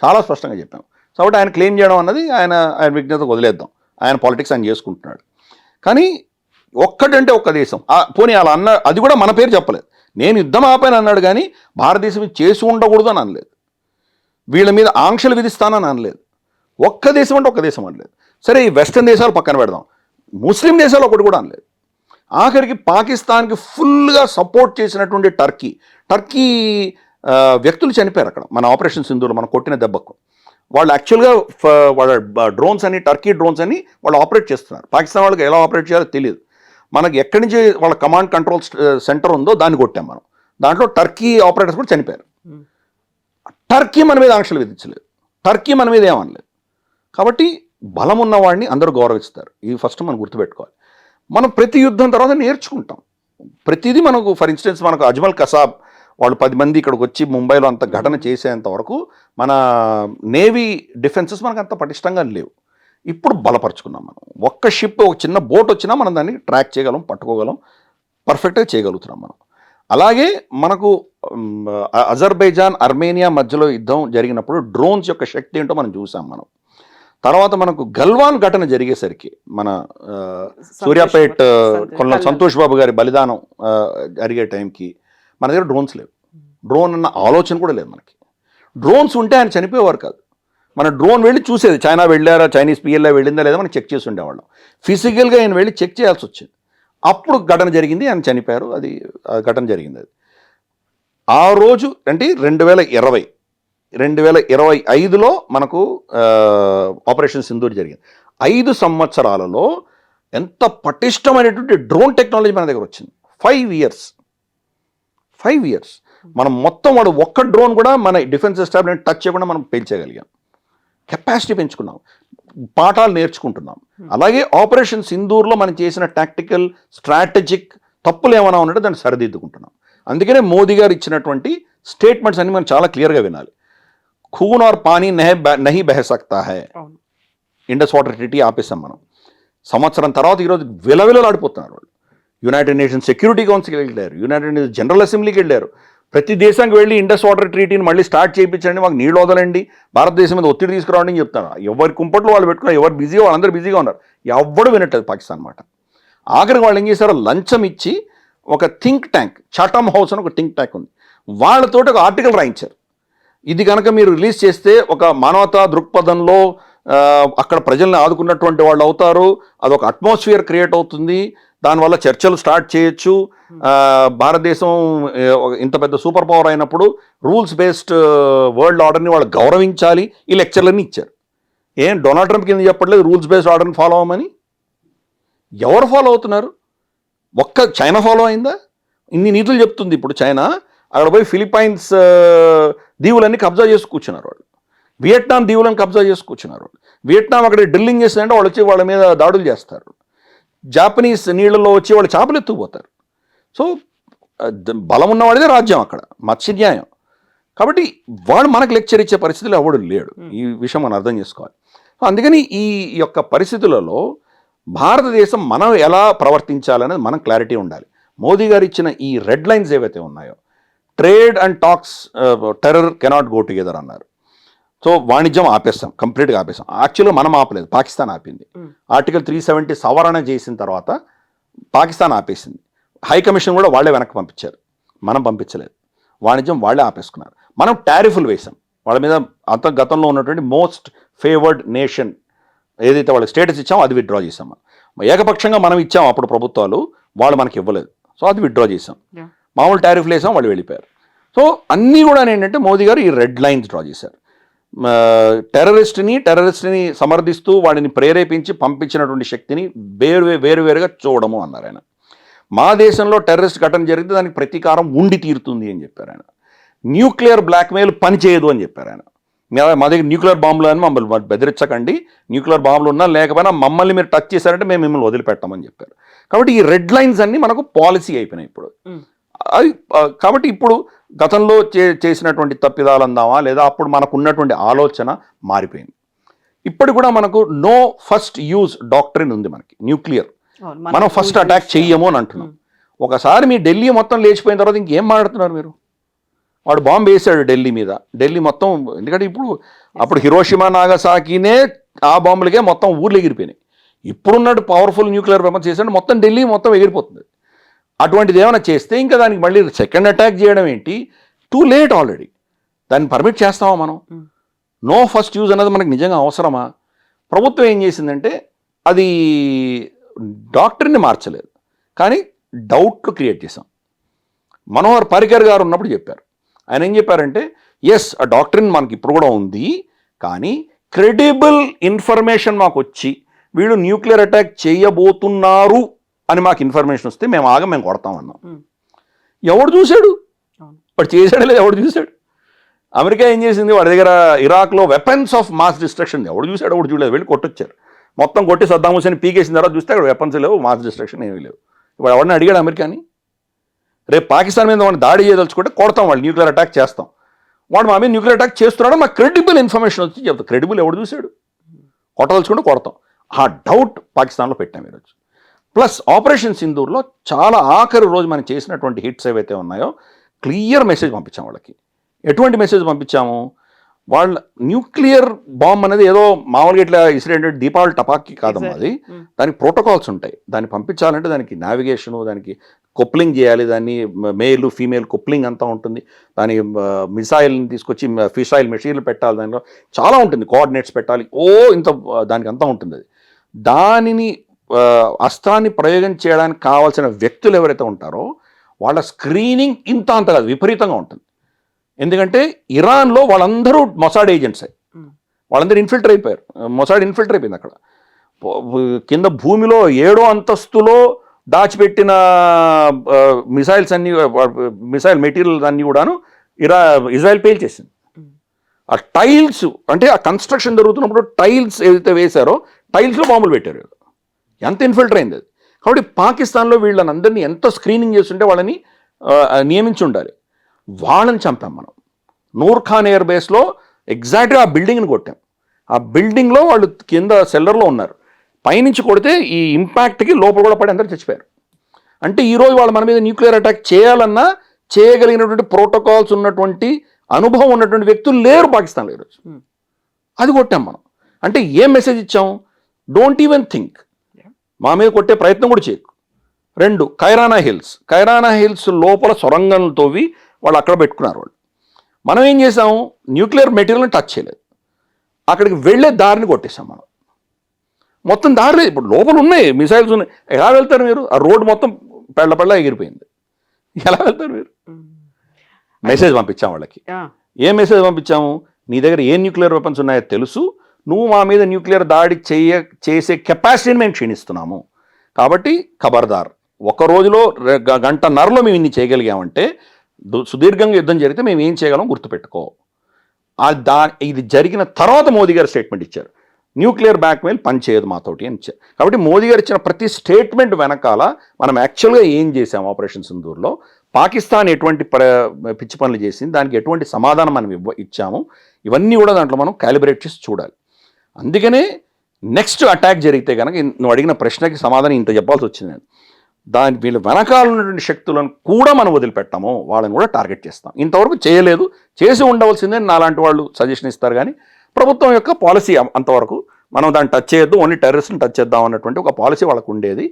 చాలా స్పష్టంగా చెప్పాం. కాబట్టి ఆయన క్లెయిమ్ చేయడం అన్నది ఆయన విజ్ఞతకు వదిలేద్దాం, ఆయన పాలిటిక్స్ ఆయన చేసుకుంటున్నాడు. కానీ ఒక్కటంటే ఒక్క దేశం పోనీ అలా అన్న, అది కూడా మన పేరు చెప్పలేదు. నేను యుద్ధం ఆపాను అన్నాడు కానీ భారతదేశం చేసి ఉండకూడదు అని అనలేదు, వీళ్ళ మీద ఆంక్షలు విధిస్తానని అనలేదు. ఒక్క దేశం అంటే ఒక్క దేశం అనలేదు. సరే ఈ వెస్టర్న్ దేశాలు పక్కన పెడదాం, ముస్లిం దేశాలు ఒకటి కూడా అనలేదు. ఆఖరికి పాకిస్తాన్కి ఫుల్గా సపోర్ట్ చేసినటువంటి టర్కీ వ్యక్తులు చనిపోయారు అక్కడ మన ఆపరేషన్ సింధూర్లో మనం కొట్టిన దెబ్బకు. వాళ్ళు యాక్చువల్గా వాళ్ళ డ్రోన్స్ అని, టర్కీ డ్రోన్స్ అని వాళ్ళు ఆపరేట్ చేస్తున్నారు. పాకిస్తాన్ వాళ్ళకి ఎలా ఆపరేట్ చేయాలో తెలియదు. మనకి ఎక్కడి నుంచి వాళ్ళ కమాండ్ కంట్రోల్ సెంటర్ ఉందో దాన్ని కొట్టాం మనం. దాంట్లో టర్కీ ఆపరేటర్స్ కూడా చనిపోయారు. టర్కీ మన మీద ఆంక్షలు విధించలేదు, టర్కీ మన మీద ఏమనలేదు. కాబట్టి బలం ఉన్నవాడిని అందరూ గౌరవిస్తారు. ఇది ఫస్ట్ మనం గుర్తుపెట్టుకోవాలి. మనం ప్రతి యుద్ధం తర్వాత నేర్చుకుంటాం ప్రతిదీ. మనకు ఫర్ ఇన్స్టెన్స్ మనకు అజ్మల్ కసాబ్ వాళ్ళు 10 మంది ఇక్కడికి వచ్చి ముంబైలో అంత ఘటన చేసేంత వరకు మన నేవీ డిఫెన్సెస్ మనకు అంత పటిష్టంగా లేవు. ఇప్పుడు బలపరుచుకున్నాం మనం. ఒక్క షిప్, ఒక చిన్న బోట్ వచ్చినా మనం దాన్ని ట్రాక్ చేయగలం, పట్టుకోగలం, పర్ఫెక్ట్గా చేయగలుగుతున్నాం మనం. అలాగే మనకు అజర్బైజాన్, అర్మేనియా మధ్యలో యుద్ధం జరిగినప్పుడు డ్రోన్స్ యొక్క శక్తి ఏంటో మనం చూసాం మనం. తర్వాత మనకు గల్వాన్ ఘటన జరిగేసరికి మన సూర్యాపేట్ కొల్ల సంతోష్ బాబు గారి బలిదానం జరిగే టైంకి మన దగ్గర డ్రోన్స్ లేవు. డ్రోన్ అన్న ఆలోచన కూడా లేదు మనకి. డ్రోన్స్ ఉంటే ఆయన చనిపోయేవారు కాదు. మన డ్రోన్ వెళ్ళి చూసేది, చైనా వెళ్ళారా, చైనీస్ పిఎల్ఏ వెళ్ళిందా లేదా మనం చెక్ చేసి ఉండేవాళ్ళం. ఫిజికల్గా ఆయన వెళ్ళి చెక్ చేయాల్సి వచ్చింది. అప్పుడు ఘటన జరిగింది, ఆయన చనిపోయారు. అది ఘటన జరిగింది. అది ఆ రోజు అంటే 2025లో మనకు ఆపరేషన్ సింధూర్ జరిగింది. 5 సంవత్సరాలలో ఎంత పటిష్టమైనటువంటి డ్రోన్ టెక్నాలజీ మన దగ్గర వచ్చింది. 5 ఇయర్స్ మనం మొత్తం వాడు ఒక్క డ్రోన్ కూడా మన డిఫెన్స్ ఎస్టాబ్లిష్మెంట్ టచ్ చేయకుండా మనం పేల్చేయగలిగాం. కెపాసిటీ పెంచుకున్నాం, పాఠాలు నేర్చుకుంటున్నాం. అలాగే ఆపరేషన్ సింధూర్లో మనం చేసిన టాక్టికల్ స్ట్రాటజిక్ తప్పులు ఏమైనా ఉన్నట్టు దాన్ని సరిదిద్దుకుంటున్నాం. అందుకనే మోదీ గారు ఇచ్చినటువంటి స్టేట్మెంట్స్ అన్ని మనం చాలా క్లియర్గా వినాలి. ఖూన్ और పానీ నహీ బహ సక్తా హై, ఇండస్ వాటర్ ట్రీటీ ఆపేసాం మనం. సంవత్సరం తర్వాత ఈరోజు విలవిలలాడిపోతున్నారు వాళ్ళు. యునైటెడ్ నేషన్స్ సెక్యూరిటీ కౌన్సిల్కి వెళ్ళారు, యునైటెడ్ నేషన్స్ జనరల్ అసెంబ్లీకి వెళ్ళారు. ప్రతి దేశానికి వెళ్ళి ఇండస్ వాటర్ ట్రీటీని మళ్ళీ స్టార్ట్ చేయించండి, మాకు నీళ్ళు వదలండి, భారతదేశం మీద ఒత్తిడి తీసుకురావడం అని చెప్తాను. ఎవరి కుంపట్లో వాళ్ళు పెట్టుకున్నారు, ఎవరు బిజీగా వాళ్ళందరూ బిజీగా ఉన్నారు. ఎవ్వడు వినట్లేదు పాకిస్తాన్ మాట. ఆఖరికి వాళ్ళు ఏం చేశారో లంచం ఇచ్చి ఒక థింక్ ట్యాంక్, చాటమ్ హౌస్ అని ఒక థింక్ ట్యాంక్ ఉంది, వాళ్ళతోటి ఒక ఆర్టికల్ రాయించారు. ఇది కనుక మీరు రిలీజ్ చేస్తే ఒక మానవతా దృక్పథంలో అక్కడ ప్రజల్ని ఆదుకున్నటువంటి వాళ్ళు అవుతారు, అదొక అట్మాస్ఫియర్ క్రియేట్ అవుతుంది, దానివల్ల చర్చలు స్టార్ట్ చేయొచ్చు. భారతదేశం ఇంత పెద్ద సూపర్ పవర్ అయినప్పుడు రూల్స్ బేస్డ్ వరల్డ్ ఆర్డర్ని వాళ్ళు గౌరవించాలి. ఈ లెక్చర్లన్నీ ఇచ్చారు. ఏం డొనాల్డ్ ట్రంప్ కింద చెప్పట్లేదు రూల్స్ బేస్డ్ ఆర్డర్ని ఫాలో అవ్వమని? ఎవరు ఫాలో అవుతున్నారు? ఒక్క చైనా ఫాలో అయిందా? ఇన్ని నీతులు చెప్తుంది ఇప్పుడు చైనా. అక్కడ పోయి ఫిలిప్పైన్స్ దీవులన్నీ కబ్జా చేసి కూర్చున్నారు వాళ్ళు. వియట్నాం దీవులను కబ్జా చేసి కూర్చున్నారు వాళ్ళు. వియట్నాం అక్కడ డ్రిల్లింగ్ చేస్తుందంటే వాళ్ళు వచ్చి వాళ్ళ మీద దాడులు చేస్తారు. జాపనీస్ నీళ్ళలో వచ్చి వాళ్ళు చేపలు ఎత్తుకుపోతారు. సో బలం ఉన్నవాడిదే రాజ్యం అక్కడ, మత్స్య న్యాయం. కాబట్టి వాడు మనకు లెక్చర్ ఇచ్చే పరిస్థితులు ఎవడు లేడు. ఈ విషయం మనం అర్థం చేసుకోవాలి. అందుకని ఈ యొక్క పరిస్థితులలో భారతదేశం మనం ఎలా ప్రవర్తించాలనేది మనం క్లారిటీ ఉండాలి. మోదీ గారు ఇచ్చిన ఈ రెడ్ లైన్స్ ఏవైతే ఉన్నాయో, trade and talks terror cannot go together అన్నారు. సో వాణిజ్యం ఆపేస్తాం, కంప్లీట్గా ఆపేస్తాం. యాక్చువల్గా మనం ఆపలేదు, పాకిస్తాన్ ఆపింది. ఆర్టికల్ 370 సవరణ చేసిన తర్వాత పాకిస్తాన్ ఆపేసింది. హై కమిషన్ కూడా వాళ్ళే వెనక్కి పంపించారు, మనం పంపించలేదు. వాణిజ్యం వాళ్ళే ఆపేసుకున్నారు. మనం టారిఫ్లు వేసాం వాళ్ళ మీద. గతంలో ఉన్నటువంటి మోస్ట్ ఫేవర్డ్ నేషన్ ఏదైతే వాళ్ళకి స్టేటస్ ఇచ్చామో అది విత్డ్రా చేసాం. ఏకపక్షంగా మనం ఇచ్చాం అప్పుడు ప్రభుత్వాలు, వాళ్ళు మనకి ఇవ్వలేదు. సో అది విత్డ్రా చేసాం. మామూలు టారిఫ్లు వేసాం, వాళ్ళు వెళ్ళిపోయారు. సో అన్నీ కూడా ఏంటంటే మోదీ గారు ఈ రెడ్ లైన్స్ డ్రా చేశారు. టెర్రరిస్ట్ని సమర్థిస్తూ వాడిని ప్రేరేపించి పంపించినటువంటి శక్తిని వేరువేరుగా చూడము అన్నారు ఆయన. మా దేశంలో టెర్రరిస్ట్ ఘటన జరిగితే దానికి ప్రతీకారం ఉండి తీరుతుంది అని చెప్పారు ఆయన. న్యూక్లియర్ బ్లాక్మెయిల్ పనిచేయదు అని చెప్పారు ఆయన. మా దగ్గర న్యూక్లియర్ బాంబులు అని మమ్మల్ని బెదిరించకండి, న్యూక్లియర్ బాంబులు ఉన్నా లేకపోయినా మమ్మల్ని మీరు టచ్ చేశారంటే మేము మిమ్మల్ని వదిలిపెట్టామని చెప్పారు. కాబట్టి ఈ రెడ్ లైన్స్ అన్నీ మనకు పాలసీ అయిపోయినాయి ఇప్పుడు. అది కాబట్టి ఇప్పుడు గతంలో చేసినటువంటి తప్పిదాలు అందామా, లేదా అప్పుడు మనకు ఉన్నటువంటి ఆలోచన మారిపోయింది. ఇప్పుడు కూడా మనకు నో ఫస్ట్ యూజ్ డాక్ట్రిన్ ఉంది మనకి. న్యూక్లియర్ మనం ఫస్ట్ అటాక్ చెయ్యము అని అంటున్నాం. ఒకసారి మీ ఢిల్లీ మొత్తం లేచిపోయిన తర్వాత ఇంకేం మాట్లాడుతున్నారు మీరు? వాడు బాంబు వేసాడు ఢిల్లీ మీద, ఢిల్లీ మొత్తం. ఎందుకంటే అప్పుడు హిరోషిమా నాగసాకినే ఆ బాంబులకే మొత్తం ఊర్లు ఎగిరిపోయినాయి. ఇప్పుడున్నట్టు పవర్ఫుల్ న్యూక్లియర్ వెపన్స్ చేసాడు మొత్తం ఢిల్లీ మొత్తం ఎగిరిపోతుంది. అటువంటిది ఏమైనా చేస్తే ఇంకా దానికి మళ్ళీ సెకండ్ అటాక్ చేయడం ఏంటి? Too late already. దాన్ని పర్మిట్ చేస్తామా మనం? నో ఫస్ట్ యూజ్ అనేది మనకు నిజంగా అవసరమా? ప్రభుత్వం ఏం చేసిందంటే అది డాక్టర్ని మార్చలేదు, కానీ డౌట్లు క్రియేట్ చేశాం. మనోహర్ పరికర్ గారు ఉన్నప్పుడు చెప్పారు. ఆయన ఏం చెప్పారంటే, ఎస్ ఆ డాక్టర్ని మనకి ఇప్పుడు కూడా ఉంది, కానీ క్రెడిబుల్ ఇన్ఫర్మేషన్ మాకు వచ్చి వీళ్ళు న్యూక్లియర్ అటాక్ చేయబోతున్నారు అని మాకు ఇన్ఫర్మేషన్ వస్తే మేము మేము కొడతామన్నాం. ఎవడు చూశాడు? వాడు చేశాడు లేదు, ఎవడు చూశాడు? అమెరికా ఏం చేసింది? వాడి దగ్గర ఇరాక్లో వెపన్స్ ఆఫ్ మాస్ డిస్ట్రక్షన్ ఎవడు చూశాడు? ఎవడు చూడలేదు. వెళ్ళి కొట్టొచ్చారు. మొత్తం కొట్టి సద్దాం హుసేన్ పీకేసిన తర్వాత చూస్తే అక్కడ వెపన్స్ లేవు, మాస్ డిస్ట్రక్షన్ ఏమీ లేవు. ఇప్పుడు ఎవరిని అడిగాడు అమెరికాని? రేపు పాకిస్తాన్ మీద వాడిని దాడి చేయదలుచుకుంటే కొడతాం, వాళ్ళు న్యూక్లియర్ అటాక్ చేస్తాం. వాడు మా మీద న్యూక్లియర్ అటాక్ చేస్తున్నాడో మాకు క్రెడిబుల్ ఇన్ఫర్మేషన్ వచ్చి చెప్తాం. క్రెడిబుల్ ఎవడు చూశాడు? కొట్టదలుచుకుంటే కొడతాం. ఆ డౌట్ పాకిస్తాన్లో పెట్టాం ఈరోజు. ప్లస్ ఆపరేషన్ సింధూర్లో చాలా ఆఖరి రోజు మనం చేసినటువంటి హిట్స్ ఏవైతే ఉన్నాయో క్లియర్ మెసేజ్ పంపించాం వాళ్ళకి. ఎటువంటి మెసేజ్ పంపించాము? వాళ్ళ న్యూక్లియర్ బాంబ్ అనేది ఏదో మామూలుగా ఇట్లా ఇసిరేంటే దీపావళి టపాకి కాదమ్మా, అది దానికి ప్రోటోకాల్స్ ఉంటాయి. దాన్ని పంపించాలంటే దానికి నావిగేషను, దానికి కొప్లింగ్ చేయాలి, దాన్ని మేల్ ఫీమేల్ కొప్లింగ్ అంతా ఉంటుంది. దాని మిసైల్ని తీసుకొచ్చి ఫిసైల్ మెషీన్లు పెట్టాలి, దానిలో చాలా ఉంటుంది, కోఆర్డినేట్స్ పెట్టాలి, ఇంత దానికి అంతా ఉంటుంది. అది దానిని అస్త్రాన్ని ప్రయోగం చేయడానికి కావాల్సిన వ్యక్తులు ఎవరైతే ఉంటారో వాళ్ళ స్క్రీనింగ్ ఇంత అంత కాదు, విపరీతంగా ఉంటుంది. ఎందుకంటే ఇరాన్లో వాళ్ళందరూ మొసాడ్ ఏజెంట్సే, వాళ్ళందరూ ఇన్ఫిల్టర్ అయిపోయారు. మొసాడ్ ఇన్ఫిల్టర్ అయిపోయింది అక్కడ. కింద భూమిలో 7వ అంతస్తులో దాచిపెట్టిన మిసైల్స్ అన్నీ, మిసైల్ మెటీరియల్ అన్నీ కూడాను ఇజ్రాయెల్ పేల్చేసింది. ఆ టైల్స్ అంటే ఆ కన్స్ట్రక్షన్ జరుగుతున్నప్పుడు టైల్స్ ఏదైతే వేశారో టైల్స్లో బాంబులు పెట్టారు. ఎంత ఇన్ఫిల్టర్ అయింది అది. కాబట్టి పాకిస్తాన్లో వీళ్ళని అందరినీ ఎంత స్క్రీనింగ్ చేస్తుంటే వాళ్ళని నియమించి ఉండాలి. వాళ్ళని చంపాం మనం. నూర్ ఖాన్ ఎయిర్ బేస్లో ఎగ్జాక్ట్గా ఆ బిల్డింగ్ని కొట్టాం. ఆ బిల్డింగ్లో వాళ్ళు కింద సెల్లర్లో ఉన్నారు. పైనుంచి కొడితే ఈ ఇంపాక్ట్కి లోపల కూడా పడి అందరూ చచ్చిపోయారు. అంటే ఈరోజు వాళ్ళు మన మీద న్యూక్లియర్ అటాక్ చేయాలన్నా చేయగలిగినటువంటి ప్రోటోకాల్స్ ఉన్నటువంటి అనుభవం ఉన్నటువంటి వ్యక్తులు లేరు పాకిస్తాన్లో ఈరోజు. అది కొట్టాం మనం. అంటే ఏం మెసేజ్ ఇచ్చాం? డోంట్ ఈవెన్ థింక్, మా మీద కొట్టే ప్రయత్నం కూడా చేయకు. 2 కైరానా హిల్స్ లోపల సొరంగాలు తోవి వాళ్ళు అక్కడ పెట్టుకున్నారు. వాళ్ళు మనం ఏం చేసాము? న్యూక్లియర్ మెటీరియల్ని టచ్ చేయలేదు, అక్కడికి వెళ్ళే దారిని కొట్టేసాం మనం. మొత్తం దారి ఇప్పుడు లోపల ఉన్నాయి, మిసైల్స్ ఉన్నాయి. ఎలా వెళ్తారు మీరు? ఆ రోడ్డు మొత్తం పెళ్ళ ఎగిరిపోయింది. ఎలా వెళ్తారు మీరు? మెసేజ్ పంపించాం వాళ్ళకి. ఏం మెసేజ్ పంపించాము? నీ దగ్గర ఏ న్యూక్లియర్ వెపన్స్ ఉన్నాయో తెలుసు, నువ్వు మా మీద న్యూక్లియర్ దాడి చేసే కెపాసిటీని మేము క్షీణిస్తున్నాము. కాబట్టి ఖబర్దార్, ఒక రోజులో గంటన్నరలో మేము ఇన్ని చేయగలిగామంటే సుదీర్ఘంగా యుద్ధం జరిగితే మేము ఏం చేయగలం గుర్తుపెట్టుకో. ఇది జరిగిన తర్వాత మోదీ గారు స్టేట్మెంట్ ఇచ్చారు, న్యూక్లియర్ బ్లాక్మెయిల్ పనిచేయదు మాతోటి అని ఇచ్చారు. కాబట్టి మోదీ గారు ఇచ్చిన ప్రతి స్టేట్మెంట్ వెనకాల మనం యాక్చువల్గా ఏం చేసాం ఆపరేషన్ సింధూర్లో, పాకిస్తాన్ ఎటువంటి పిచ్చి పనులు చేసింది, దానికి ఎటువంటి సమాధానం మనం ఇచ్చాము, ఇవన్నీ కూడా దాంట్లో మనం క్యాలిబ్రేట్ చేసి చూడాలి. అందుకనే నెక్స్ట్ అటాక్ జరిగితే కనుక నువ్వు అడిగిన ప్రశ్నకి సమాధానం ఇంత చెప్పాల్సి వచ్చింది. వీళ్ళ వెనకాల ఉన్నటువంటి శక్తులను కూడా మనం వదిలిపెట్టాము, వాళ్ళని కూడా టార్గెట్ చేస్తాం. ఇంతవరకు చేయలేదు, చేసి ఉండవలసిందే నాలాంటి వాళ్ళు సజెషన్ ఇస్తారు. కానీ ప్రభుత్వం యొక్క పాలసీ అంతవరకు మనం దాన్ని టచ్ చేయొద్దు, ఓన్లీ టెర్రరిస్ట్ని టచ్ చేద్దాం అన్నటువంటి ఒక పాలసీ వాళ్ళకు ఉండేది.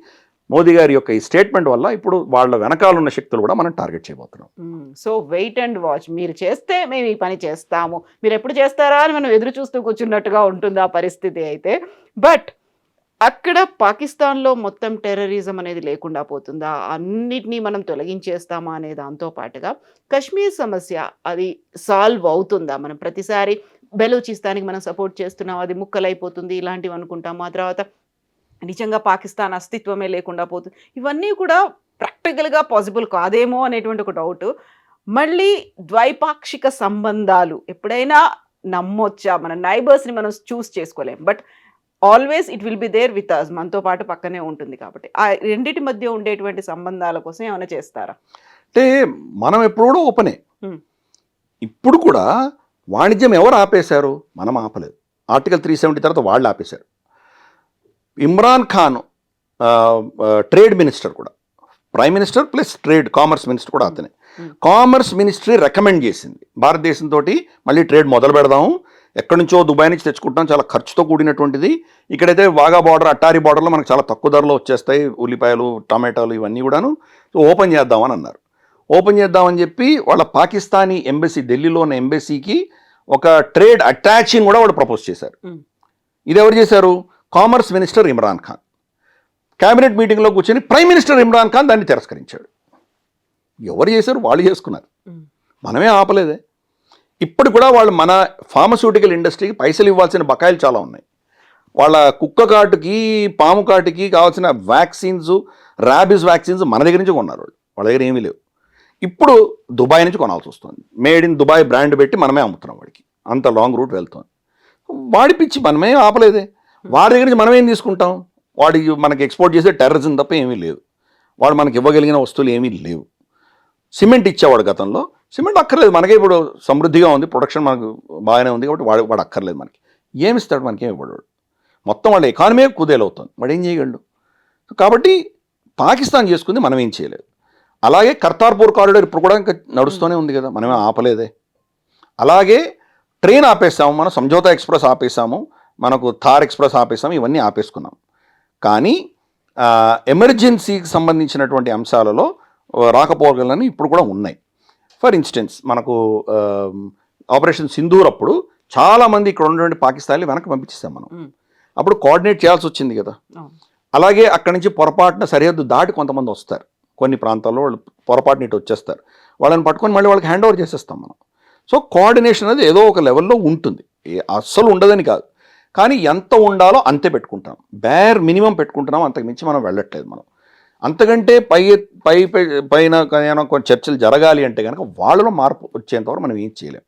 మోదీ గారి యొక్క ఈ స్టేట్మెంట్ వల్ల ఇప్పుడు వాళ్ళ వెనకాల ఉన్న శక్తులు కూడా మనం టార్గెట్ చేయబోతున్నాం. So wait and watch. మీరు చేస్తే మేము ఈ పని చేస్తాము, మీరు ఎప్పుడు చేస్తారా అని మనం ఎదురు చూస్తూ కూర్చున్నట్టుగా ఉంటుంది ఆ పరిస్థితి అయితే. బట్ అక్కడ పాకిస్తాన్లో మొత్తం టెర్రరిజం అనేది లేకుండా పోతుందా, అన్నిటినీ మనం తొలగించేస్తామా అనే దాంతో పాటుగా కశ్మీర్ సమస్య అది సాల్వ్ అవుతుందా? మనం ప్రతిసారి బెలూచిస్తానికి మనం సపోర్ట్ చేస్తున్నాం, అది ముక్కలైపోతుంది ఇలాంటివి అనుకుంటాము. ఆ తర్వాత నిజంగా పాకిస్తాన్ అస్తిత్వమే లేకుండా పోతుంది. ఇవన్నీ కూడా ప్రాక్టికల్గా పాసిబుల్ కాదేమో అనేటువంటి ఒక డౌట్. మళ్ళీ ద్వైపాక్షిక సంబంధాలు ఎప్పుడైనా నమ్మొచ్చా? మన నైబర్స్ని మనం చూస్ చేసుకోలేం, but always it will be there with us, మనతో పాటు పక్కనే ఉంటుంది. కాబట్టి ఆ రెండింటి మధ్య ఉండేటువంటి సంబంధాల కోసం ఏమైనా చేస్తారా? అంటే మనం ఎప్పుడు కూడా ఓపెనే. ఇప్పుడు కూడా వాణిజ్యం ఎవరు ఆపేశారు? మనం ఆపలేదు. ఆర్టికల్ 370 తర్వాత వాళ్ళు ఆపేశారు. ఇమ్రాన్ ఖాన్ ట్రేడ్ మినిస్టర్ కూడా, prime minister plus trade commerce minister కూడా అతనే. కామర్స్ మినిస్ట్రీ రికమెండ్ చేసింది భారతదేశంతో మళ్ళీ ట్రేడ్ మొదలు పెడదాము, ఎక్కడి నుంచో దుబాయ్ నుంచి తెచ్చుకుంటాం, చాలా ఖర్చుతో కూడినటువంటిది. ఇక్కడైతే వాగా బార్డర్, అట్టారీ బార్డర్లో మనకు చాలా తక్కువ ధరలో వచ్చేస్తాయి ఉల్లిపాయలు, టమాటాలు ఇవన్నీ కూడాను. సో ఓపెన్ చేద్దామని అన్నారు. ఓపెన్ చేద్దామని చెప్పి వాళ్ళ పాకిస్తానీ ఎంబసీ, ఢిల్లీలో ఉన్న ఎంబసీకి ఒక ట్రేడ్ అటాచ్ని కూడా వాడు ప్రపోజ్ చేశారు. ఇది ఎవరు చేశారు? Commerce minister Imran Khan. Cabinet మీటింగ్లో కూర్చొని ప్రైమ్ మినిస్టర్ ఇమ్రాన్ ఖాన్ దాన్ని తిరస్కరించాడు. ఎవరు చేశారు? వాళ్ళు చేసుకున్నారు, మనమే ఆపలేదే. ఇప్పుడు కూడా వాళ్ళు మన ఫార్మస్యూటికల్ ఇండస్ట్రీకి పైసలు ఇవ్వాల్సిన బకాయిలు చాలా ఉన్నాయి. వాళ్ళ కుక్క కాటుకి, పాము కాటుకి కావాల్సిన వ్యాక్సిన్స్, ర్యాబీస్ వ్యాక్సిన్స్ మన దగ్గర నుంచి కొన్నారు. వాళ్ళ దగ్గర ఏమీ లేవు. ఇప్పుడు దుబాయ్ నుంచి కొనాల్సి వస్తుంది. మేడ్ ఇన్ దుబాయ్ బ్రాండ్ పెట్టి మనమే అమ్ముతున్నాం వాడికి. అంత లాంగ్ రూట్ వెళ్తుంది. వాడి పిచ్చి మనమే ఆపలేదే. వాడి దగ్గర నుంచి మనం ఏం తీసుకుంటాం? వాడి మనకి ఎక్స్పోర్ట్ చేసే టెర్రరిజం తప్ప ఏమీ లేదు. వాడు మనకి ఇవ్వగలిగిన వస్తువులు ఏమీ లేవు. సిమెంట్ ఇచ్చేవాడు గతంలో, సిమెంట్ అక్కర్లేదు మనకే. ఇప్పుడు సమృద్ధిగా ఉంది, ప్రొడక్షన్ మనకు బాగానే ఉంది కాబట్టి వాడు అక్కర్లేదు మనకి. ఏమిస్తాడు? మనకేం ఇవ్వడు. మొత్తం వాళ్ళ ఎకానమీ కుదేలవుతుంది, వాడు ఏం చేయగలడు? కాబట్టి పాకిస్తాన్ చేసుకుంది, మనం ఏం చేయలేదు. అలాగే కర్తార్పూర్ కారిడార్ ఇప్పుడు కూడా ఇంకా నడుస్తూనే ఉంది కదా, మనమే ఆపలేదే. అలాగే ట్రైన్ ఆపేసాము, మనం సంజోతా ఎక్స్ప్రెస్ ఆపేసాము, మనకు థార్ ఎక్స్ప్రెస్ ఆపేసాము, ఇవన్నీ ఆపేసుకున్నాం. కానీ ఎమర్జెన్సీకి సంబంధించినటువంటి అంశాలలో రాకపోకలని ఇప్పుడు కూడా ఉన్నాయి. ఫర్ ఇన్స్టెన్స్ మనకు ఆపరేషన్ సింధూర్ అప్పుడు చాలామంది ఇక్కడ ఉన్నటువంటి పాకిస్తాన్లు వెనక్కి పంపించేసాం మనం. అప్పుడు కోఆర్డినేట్ చేయాల్సి వచ్చింది కదా. అలాగే అక్కడి నుంచి పొరపాటున సరిహద్దు దాటి కొంతమంది వస్తారు, కొన్ని ప్రాంతాల్లో వాళ్ళు పొరపాటున ఇటు వచ్చేస్తారు. వాళ్ళని పట్టుకొని మళ్ళీ వాళ్ళకి హ్యాండ్ ఓవర్ చేసేస్తాం మనం. సో కోఆర్డినేషన్ అనేది ఏదో ఒక లెవెల్లో ఉంటుంది, అస్సలు ఉండదని కాదు. కానీ ఎంత ఉండాలో అంతే పెట్టుకుంటాం, బేర్ మినిమం పెట్టుకుంటున్నాం, అంతకుమించి మనం వెళ్ళట్లేదు. మనం అంతకంటే పైన కొన్ని చర్చలు జరగాలి అంటే కనుక వాళ్ళలో మార్పు వచ్చేంతవరకు మనం ఏం చేయలేం.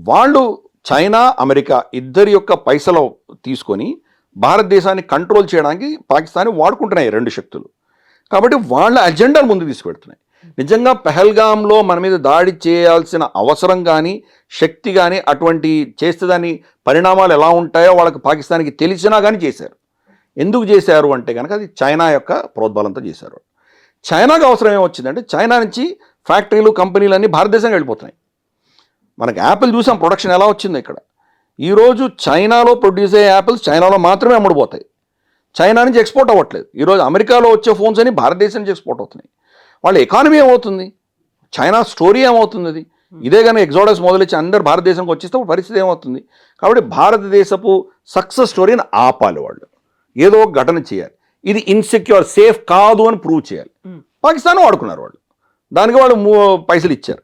వాళ్ళు చైనా, అమెరికా ఇద్దరి యొక్క పైసలు తీసుకొని భారతదేశాన్ని కంట్రోల్ చేయడానికి పాకిస్తాన్ని వాడుకుంటున్నాయి రెండు శక్తులు. కాబట్టి వాళ్ళ అజెండాలు ముందు తీసుకుపెడుతున్నాయి. నిజంగా పెహల్గాంలో మన మీద దాడి చేయాల్సిన అవసరం కానీ, శక్తి కానీ, అటువంటి చేస్తే దాని పరిణామాలు ఎలా ఉంటాయో వాళ్ళకి పాకిస్తాన్కి తెలిసినా కానీ చేశారు. ఎందుకు చేశారు అంటే కనుక అది చైనా యొక్క ప్రోద్బలంతో చేశారు. చైనాకు అవసరం ఏమొచ్చిందంటే చైనా నుంచి ఫ్యాక్టరీలు, కంపెనీలు అన్నీ భారతదేశానికి వెళ్ళిపోతున్నాయి. మనకి యాపిల్ చూసాం ప్రొడక్షన్ ఎలా వచ్చిందో ఇక్కడ. ఈరోజు చైనాలో ప్రొడ్యూస్ అయ్యే యాపిల్స్ చైనాలో మాత్రమే అమ్ముడుపోతాయి, చైనా నుంచి ఎక్స్పోర్ట్ అవ్వట్లేదు. ఈరోజు అమెరికాలో వచ్చే ఫోన్స్ అని భారతదేశం నుంచి ఎక్స్పోర్ట్ అవుతున్నాయి. వాళ్ళ ఎకానమీ ఏమవుతుంది? చైనా స్టోరీ ఏమవుతుంది? అది ఇదే కానీ ఎగ్జోడస్ మొదలొచ్చి అందరు భారతదేశంకి వచ్చేస్తే పరిస్థితి ఏమవుతుంది? కాబట్టి భారతదేశపు సక్సెస్ స్టోరీని ఆపాలి వాళ్ళు, ఏదో ఒక ఘటన చేయాలి. ఇది ఇన్సెక్యూర్, సేఫ్ కాదు అని ప్రూవ్ చేయాలి. పాకిస్తాన్ వాడుకున్నారు వాళ్ళు, దానికి వాళ్ళు పైసలు ఇచ్చారు.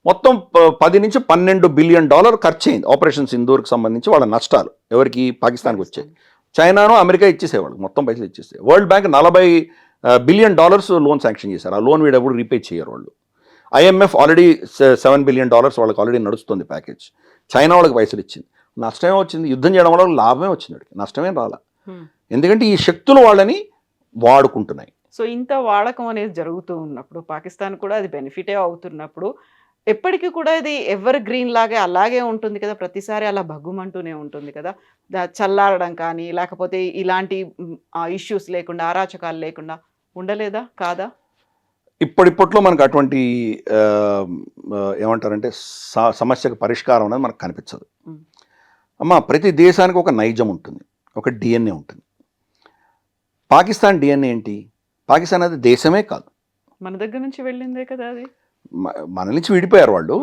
మొత్తం 10 నుంచి 12 బిలియన్ డాలర్ ఖర్చు అయింది ఆపరేషన్ సింధూర్కి సంబంధించి వాళ్ళ నష్టాలు ఎవరికి పాకిస్తాన్కి వచ్చాయి. చైనాను అమెరికా ఇచ్చేసేవాళ్ళు మొత్తం పైసలు ఇచ్చేస్తే. World bank 40 billion dollars loan sanction చేశారు. ఆ లోన్ వీడు ఎప్పుడు రీపే చేయరు వాళ్ళు. ఐఎంఎఫ్ ఆల్రెడీ $7 బిలియన్ వాళ్ళకి ఆల్రెడీ నడుస్తుంది ప్యాకేజ్. చైనా వాళ్ళకి పైసలు ఇచ్చింది. నష్టమే వచ్చింది. యుద్ధం చేయడం వల్ల లాభమే వచ్చింది, వాడికి నష్టమేం రాలా. ఎందుకంటే ఈ శక్తులు వాళ్ళని వాడుకుంటున్నాయి. సో ఇంత వాడకం అనేది జరుగుతూ ఉన్నప్పుడు పాకిస్తాన్ కూడా అది బెనిఫిటే అవుతున్నప్పుడు ఎప్పటికీ కూడా ఇది ఎవర్ గ్రీన్ లాగే అలాగే ఉంటుంది కదా, ప్రతిసారి అలా భగ్గుమంటూనే ఉంటుంది కదా, చల్లారడం కానీ లేకపోతే ఇలాంటి ఇష్యూస్ లేకుండా అరాచకాలు లేకుండా ఉండలేదా కాదా? ఇప్పటిప్పట్లో మనకు అటువంటి ఏమంటారంటే సమస్యకు పరిష్కారం అనేది మనకు కనిపించదు అమ్మ. ప్రతి దేశానికి ఒక నైజం ఉంటుంది, ఒక డిఎన్ఏ ఉంటుంది. పాకిస్తాన్ డిఎన్ఏ ఏంటి? పాకిస్తాన్ అనేది దేశమే కాదు, మన దగ్గర నుంచి వెళ్ళిందే కదా అది. మన నుంచి విడిపోయారు వాళ్ళు,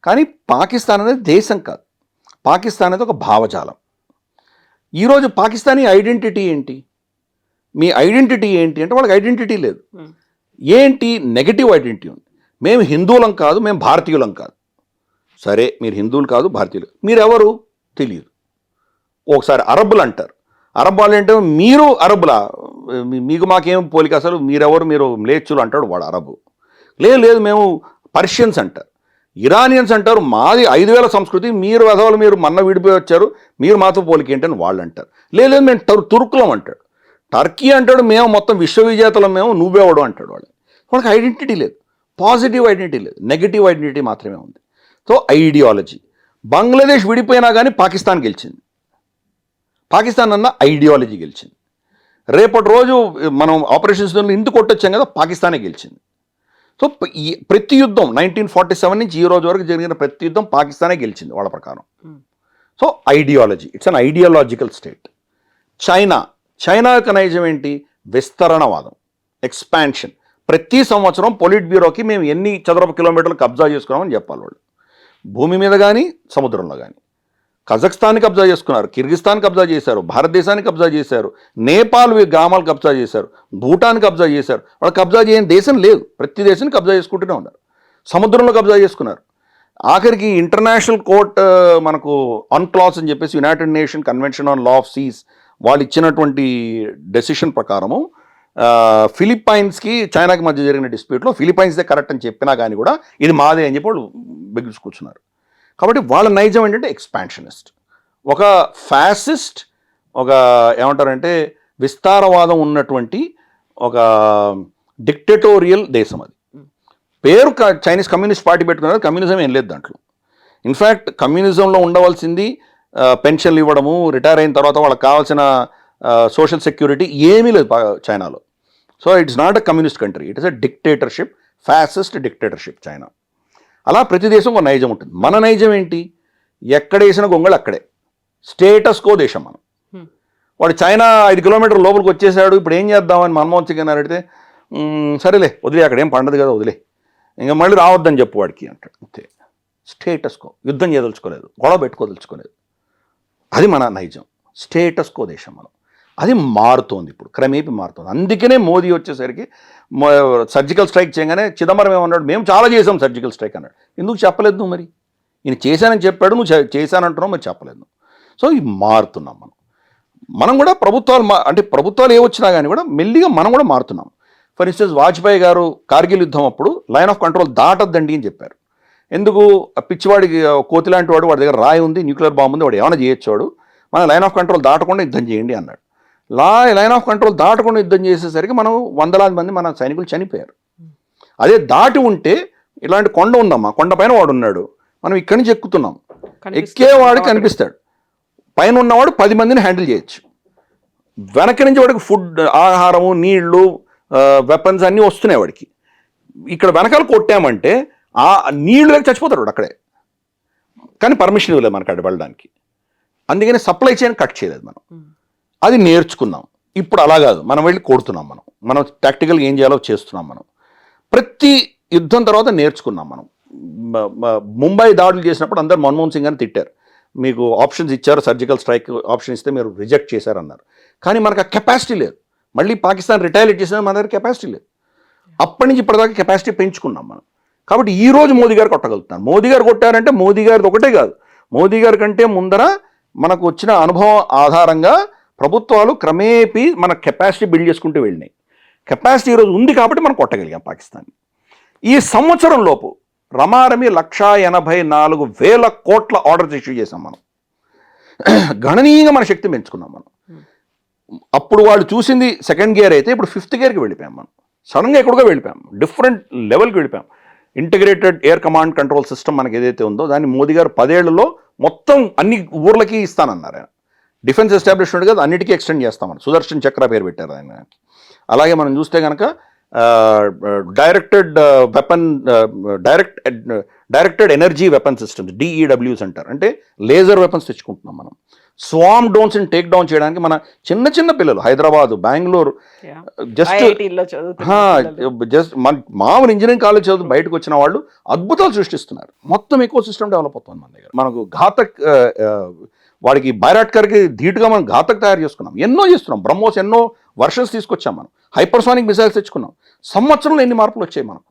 కానీ పాకిస్తాన్ అనేది దేశం కాదు. పాకిస్తాన్ అనేది ఒక భావజాలం. ఈరోజు పాకిస్తానీ ఐడెంటిటీ ఏంటి? మీ ఐడెంటిటీ ఏంటి అంటే వాళ్ళకి ఐడెంటిటీ లేదు. ఏంటి? నెగటివ్ ఐడెంటిటీ ఉంది. మేము హిందువులం కాదు, మేము భారతీయులం కాదు. సరే, మీరు హిందువులు కాదు, భారతీయులు. మీరెవరు తెలియదు. ఒకసారి అరబ్బులు అంటారు. అరబ్ వాళ్ళు అంటే మీరు అరబ్బులా, మీకు మాకేం పోలిక, అసలు మీరెవరు, మీరు మ్లేచ్చులు అంటాడు వాడు అరబు. లేదు మేము పర్షియన్స్ అంటారు. ఇరానియన్స్ అంటారు మాది 5000 సంస్కృతి, మీరు అసలు మీరు మన్న విడిపోయి వచ్చారు, మీరు మాతో పోలిక ఏంటని వాళ్ళు అంటారు. లేదు మేము తుర్కులం అంటాడు. టర్కీ అంటాడు మేము మొత్తం విశ్వవిజేతలం, మేము నువ్వెవడు అంటాడు వాళ్ళు. వాళ్ళకి ఐడెంటిటీ లేదు, పాజిటివ్ ఐడెంటిటీ లేదు, నెగిటివ్ ఐడెంటిటీ మాత్రమే ఉంది. So ideology. బంగ్లాదేశ్ విడిపోయినా కానీ పాకిస్తాన్ గెలిచింది. పాకిస్తాన్ అన్న ఐడియాలజీ గెలిచింది. రేపటి రోజు మనం ఆపరేషన్స్ ఇందుకు కొట్టొచ్చాం కదా, పాకిస్తానే గెలిచింది. సో ప్రతి యుద్ధం 1947 నుంచి ఈ రోజు వరకు జరిగిన ప్రతి యుద్ధం పాకిస్తానే గెలిచింది వాళ్ళ ప్రకారం. So ideology, it's an ideological state. China యొక్క నైజం ఏంటి? విస్తరణవాదం, ఎక్స్పాన్షన్. ప్రతి సంవత్సరం పొలిట్ బ్యూరోకి మేము ఎన్ని చదరపు కిలోమీటర్లు కబ్జా చేసుకున్నామని చెప్పాలి వాళ్ళు. భూమి మీద కానీ సముద్రంలో కానీ. కజాఖ్స్తాన్ని కబ్జా చేసుకున్నారు, కిర్గిస్తాన్ కబ్జా చేశారు, భారతదేశాన్ని కబ్జా చేశారు, నేపాల్ గ్రామాలు కబ్జా చేశారు, భూటాన్ కబ్జా చేశారు. వాళ్ళు కబ్జా చేయని దేశం లేదు, ప్రతి దేశాన్ని కబ్జా చేసుకుంటూనే ఉన్నారు. సముద్రంలో కబ్జా చేసుకున్నారు. ఆఖరికి ఇంటర్నేషనల్ కోర్ట్ మనకు అన్క్లాస్ అని చెప్పేసి united nation convention on law of seas వాళ్ళు ఇచ్చినటువంటి డెసిషన్ ప్రకారము ఫిలిప్పైన్స్కి చైనాకి మధ్య జరిగిన డిస్ప్యూట్లో ఫిలిప్పైన్స్దే కరెక్ట్ అని చెప్పినా కానీ కూడా ఇది మాదే అని చెప్పి వాళ్ళు బిగించి కూర్చున్నారు. కాబట్టి వాళ్ళ నైజం ఏంటంటే ఎక్స్పాన్షనిస్ట్, ఒక ఫ్యాసిస్ట్, ఒక ఏమంటారంటే విస్తారవాదం ఉన్నటువంటి ఒక డిక్టేటోరియల్ దేశం అది. పేరు చైనీస్ కమ్యూనిస్ట్ పార్టీ పెట్టుకున్నారు, కమ్యూనిజం ఏం లేదు దాంట్లో. ఇన్ఫ్యాక్ట్ కమ్యూనిజంలో ఉండవలసింది పెన్షన్లు ఇవ్వడము, రిటైర్ అయిన తర్వాత వాళ్ళకి కావాల్సిన సోషల్ సెక్యూరిటీ ఏమీ లేదు చైనాలో. So it's not a communist country, it is a dictatorship, fascist dictatorship China. అలా ప్రతి దేశం ఒక నైజం ఉంటుంది. మన నైజం ఏంటి? ఎక్కడ వేసిన గొంగళి అక్కడే, స్టేటస్ కో దేశం మనం. వాడు చైనా 5 కిలోమీటర్ల లోపలికి వచ్చేసాడు, ఇప్పుడు ఏం చేద్దామని మన్మోహన్ సింగ్ అని అడిగితే సరేలే వదిలే, అక్కడ ఏం పండదు కదా వదిలే, ఇంకా మళ్ళీ రావద్దని చెప్పు వాడికి అంటాడు. అంతే, స్టేటస్ కో. యుద్ధం చేయదలుచుకోలేదు, గొడవ పెట్టుకోదలుచుకోలేదు. అది మన నైజం, స్టేటస్ కో దేశం మనం. అది మారుతోంది, ఇప్పుడు క్రమేపీ మారుతోంది. అందుకనే మోదీ వచ్చేసరికి సర్జికల్ స్ట్రైక్ చేయగానే చిదంబరం ఏమన్నాడు, మేము చాలా చేసాం సర్జికల్ స్ట్రైక్ అన్నాడు. ఎందుకు చెప్పలేదు నువ్వు? మరి ఈయన చేశానని చెప్పాడు, నువ్వు చేశానంటున్నావు, మరి చెప్పలేదు. సో ఇవి మారుతున్నాం మనం కూడా. ప్రభుత్వాలు అంటే ప్రభుత్వాలు ఏ వచ్చినా కానీ కూడా మెల్లిగా మనం కూడా మారుతున్నాం. ఫర్ ఇన్స్టెన్స్ వాజ్పేయి గారు కార్గిల్ యుద్ధం అప్పుడు లైన్ ఆఫ్ కంట్రోల్ దాటద్దండి అని చెప్పారు. ఎందుకు? పిచ్చివాడికి కోతి లాంటి వాడు, వాడి దగ్గర రాయి ఉంది, న్యూక్లియర్ బాంబు ఉంది, వాడు ఏమైనా చేయొచ్చాడు, మన లైన్ ఆఫ్ కంట్రోల్ దాటకుండా యుద్ధం చేయండి అన్నాడు. లైన్ ఆఫ్ కంట్రోల్ దాటకుండా యుద్ధం చేసేసరికి మనం 100,000 మంది మన సైనికులు చనిపోయారు. అదే దాటి ఉంటే, ఇలాంటి కొండ ఉందమ్మా, కొండ పైన వాడు ఉన్నాడు, మనం ఇక్కడి నుంచి ఎక్కుతున్నాం, ఎక్కేవాడికి కనిపిస్తాడు, పైన ఉన్నవాడు 10 మందిని హ్యాండిల్ చేయొచ్చు, వెనక నుంచి వాడికి ఫుడ్, ఆహారము, నీళ్లు, వెపన్స్ అన్నీ వస్తున్నాయి వాడికి. ఇక్కడ వెనకాల కొట్టామంటే ఆ నీళ్లు లేక చచ్చిపోతాడు వాడు అక్కడే. కానీ పర్మిషన్ ఇవ్వలేదు మనకు అక్కడ వెళ్ళడానికి. అందుకని సప్లై చైన్ కట్ చేయలేదు మనం. అది నేర్చుకున్నాం. ఇప్పుడు అలా కాదు, మనం వెళ్ళి కొడుతున్నాం. మనం టాక్టికల్గా ఏం చేయాలో చేస్తున్నాం. మనం ప్రతి యుద్ధం తర్వాత నేర్చుకున్నాం. మనం ముంబై దాడులు చేసినప్పుడు అందరు మన్మోహన్ సింగ్ అని తిట్టారు, మీకు ఆప్షన్స్ ఇచ్చారు, సర్జికల్ స్ట్రైక్ ఆప్షన్ ఇస్తే మీరు రిజెక్ట్ చేశారన్నారు. కానీ మనకు ఆ కెపాసిటీ లేదు. మళ్ళీ పాకిస్తాన్ రిటాలియేట్ చేసినా మన దగ్గర కెపాసిటీ లేదు. అప్పటి నుంచి ఇప్పటిదాకా కెపాసిటీ పెంచుకున్నాం మనం. కాబట్టి ఈ రోజు మోదీ గారు కొట్టగలుగుతున్నారు. మోదీ గారు కొట్టారంటే మోదీ గారిది ఒకటే కాదు, మోదీ గారి కంటే ముందర మనకు వచ్చిన అనుభవం ఆధారంగా ప్రభుత్వాలు క్రమేపీ మన కెపాసిటీ బిల్డ్ చేసుకుంటూ వెళ్ళినాయి. కెపాసిటీ ఈరోజు ఉంది కాబట్టి మనం కొట్టగలిగాం పాకిస్తాన్. ఈ సంవత్సరం లోపు రమారమి 184,000 కోట్ల ఆర్డర్స్ ఇష్యూ చేసాం మనం. గణనీయంగా మన శక్తి పెంచుకున్నాం మనం. అప్పుడు వాళ్ళు చూసింది సెకండ్ గేర్ అయితే ఇప్పుడు 5th గేర్కి వెళ్ళిపోయాం మనం. సడన్గా ఎక్కడికో వెళ్ళిపోయాం, డిఫరెంట్ లెవెల్కి వెళ్ళిపోయాం. Integrated air command control system మనకి ఏదైతే ఉందో దాన్ని మోదీ గారు 10 ఏళ్లలో మొత్తం అన్ని ఊర్లకి ఇస్తానన్నారు ఆయన. డిఫెన్స్ ఎస్టాబ్లిష్మెంట్ కదా అన్నిటికీ ఎక్స్టెండ్ చేస్తామని సుదర్శన్ చక్ర పేరు పెట్టారు ఆయన. అలాగే మనం చూస్తే కనుక directed energy weapon systems DEWs అంటారు, అంటే లేజర్ వెపన్స్ తెచ్చుకుంటున్నాం మనం. స్వామ్ డ్రోన్స్ని టేక్ డౌన్ చేయడానికి మన చిన్న చిన్న పిల్లలు హైదరాబాద్, బెంగళూరు, జస్ట్ మన మామూలు ఇంజనీరింగ్ కాలేజ్ చదువు బయటకు వచ్చిన వాళ్ళు అద్భుతాలు సృష్టిస్తున్నారు. మొత్తం ఎకో సిస్టమ్ డెవలప్ అవుతుంది మన దగ్గర. మనకు ఘాతక్ వాడికి బైరాట్కర్కి ధీటుగా మనం ఘాతక్ తయారు చేసుకున్నాం, ఎన్నో చేస్తున్నాం. బ్రహ్మోస్ ఎన్నో వర్షన్స్ తీసుకొచ్చాం మనం, హైపర్సానిక్ మిసైల్స్ తెచ్చుకున్నాం. సంవత్సరంలో ఎన్ని మార్పులు వచ్చాయి మనం.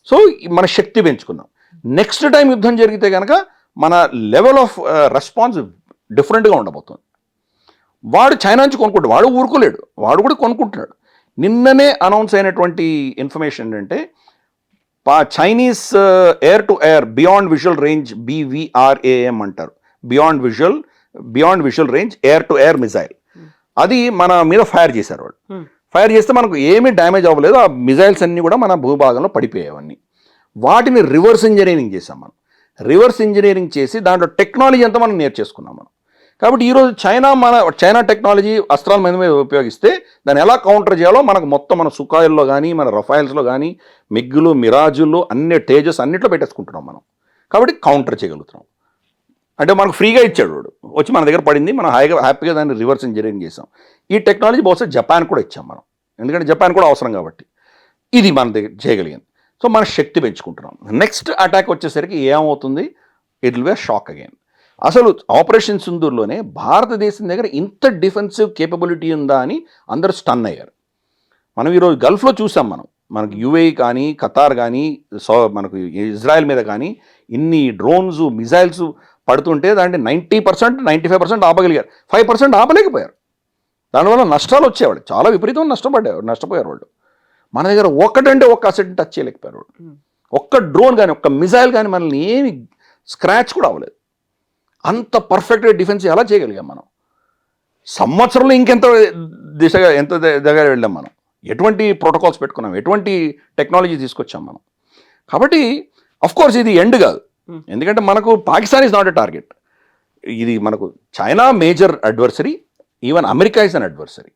సో మన శక్తి పెంచుకున్నాం. నెక్స్ట్ టైం యుద్ధం జరిగితే కనుక మన లెవెల్ ఆఫ్ రెస్పాన్స్ డిఫరెంట్గా ఉండబోతుంది. వాడు చైనా నుంచి కొనుక్కుంటాడు, వాడు ఊరుకోలేడు, వాడు కూడా కొనుక్కుంటున్నాడు. నిన్ననే అనౌన్స్ అయినటువంటి ఇన్ఫర్మేషన్ ఏంటంటే Chinese air to air beyond visual range BVRAM అంటారు, beyond visual range air to air missile. అది మన మీద ఫైర్ చేశారు వాళ్ళు. ఫైర్ చేస్తే మనకు ఏమీ డ్యామేజ్ అవ్వలేదు, ఆ మిజైల్స్ అన్నీ కూడా మన భూభాగంలో పడిపోయేవన్నీ. వాటిని రివర్స్ ఇంజనీరింగ్ చేసాం మనం. రివర్స్ ఇంజనీరింగ్ చేసి దాంట్లో టెక్నాలజీ అంతా మనం నేర్చేసుకున్నాం మనం. కాబట్టి ఈరోజు చైనా టెక్నాలజీ అస్త్రాల మీద ఉపయోగిస్తే దాన్ని ఎలా కౌంటర్ చేయాలో మనకు మొత్తం మన సుఖాయిల్లో కానీ మన రఫైల్స్లో కానీ మిగ్గులు, మిరాజులు, అన్ని తేజస్ అన్నిట్లో పెట్టేసుకుంటున్నాం మనం. కాబట్టి కౌంటర్ చేయగలుగుతున్నాం. అంటే మనకు ఫ్రీగా ఇచ్చాడు వాడు, వచ్చి మన దగ్గర పడింది, మనం హ్యాపీగా దాన్ని రివర్స్ ఇంజనీరింగ్ చేసాం. ఈ టెక్నాలజీ బహుశా జపాన్ కూడా ఇచ్చాం మనం, ఎందుకంటే జపాన్ కూడా అవసరం కాబట్టి. ఇది మన దగ్గర చేయగలిగింది. సో మన శక్తి పెంచుకుంటున్నాం. నెక్స్ట్ అటాక్ వచ్చేసరికి ఏమవుతుంది, it will B shock again. అసలు ఆపరేషన్ సింధూర్లోనే భారతదేశం దగ్గర ఇంత డిఫెన్సివ్ కేపబిలిటీ ఉందా అని అందరూ స్టన్ అయ్యారు. మనం ఈరోజు గల్ఫ్లో చూసాం మనకు UAE కానీ ఖతార్ కానీ మనకు ఇజ్రాయెల్ మీద కానీ ఇన్ని డ్రోన్స్ మిజైల్స్ పడుతుంటే దాంట్లో 90% 95% ఆపగలిగారు, 5% ఆపలేకపోయారు. దానివల్ల నష్టాలు వచ్చేవాడు, చాలా విపరీతం నష్టపోయారు వాళ్ళు. మన దగ్గర ఒక్క అసెట్ టచ్ చేయలేకపోయారు వాళ్ళు. ఒక్క డ్రోన్ కానీ ఒక్క మిజైల్ కానీ మనల్ని ఏమి స్క్రాచ్ కూడా అవ్వలేదు. అంత పర్ఫెక్ట్గా డిఫెన్స్ ఎలా చేయగలిగాం మనం. సంవత్సరంలో ఇంకెంత దగ్గర వెళ్ళాం మనం, ఎటువంటి ప్రోటోకాల్స్ పెట్టుకున్నాం, ఎటువంటి టెక్నాలజీ తీసుకొచ్చాం మనం. కాబట్టి అఫ్కోర్స్ ఇది ఎండ్ కాదు, ఎందుకంటే మనకు Pakistan is not a target. ఇది మనకు China major adversary, even America is an adversary.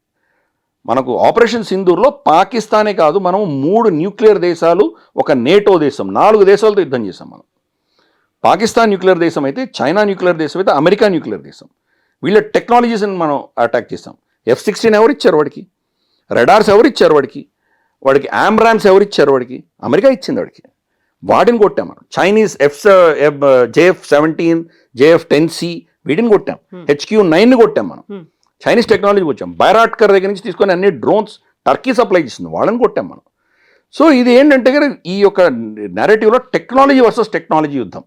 మనకు ఆపరేషన్ సింధూర్లో పాకిస్తానే కాదు, మనం 3 న్యూక్లియర్ దేశాలు, ఒక నేటో దేశం, 4 దేశాలతో యుద్ధం చేసాం మనం. పాకిస్తాన్ న్యూక్లియర్ దేశం అయితే, చైనా న్యూక్లియర్ దేశం అయితే, అమెరికా న్యూక్లియర్ దేశం. వీళ్ళ టెక్నాలజీస్ని మనం అటాక్ చేసాం. F-16 ఎవరు ఇచ్చారు వాడికి, రెడార్స్ ఎవరు ఇచ్చారు వాడికి AMRAAMS ఎవరు ఇచ్చారు వాడికి, అమెరికా ఇచ్చింది వాడికి. వాటిని కొట్టాం మనం. చైనీస్ JF-17, JF-10C వీటిని కొట్టాం, HQ-9ని కొట్టాం మనం. చైనీస్ టెక్నాలజీ వచ్చాం. బైరాట్కర్ దగ్గర నుంచి తీసుకొని అన్ని డ్రోన్స్ టర్కీ సప్లై చేస్తుంది, వాళ్ళని కొట్టాం మనం. సో ఇది ఏంటంటే ఈ యొక్క నెరేటివ్లో టెక్నాలజీ వర్సెస్ టెక్నాలజీ యుద్ధం.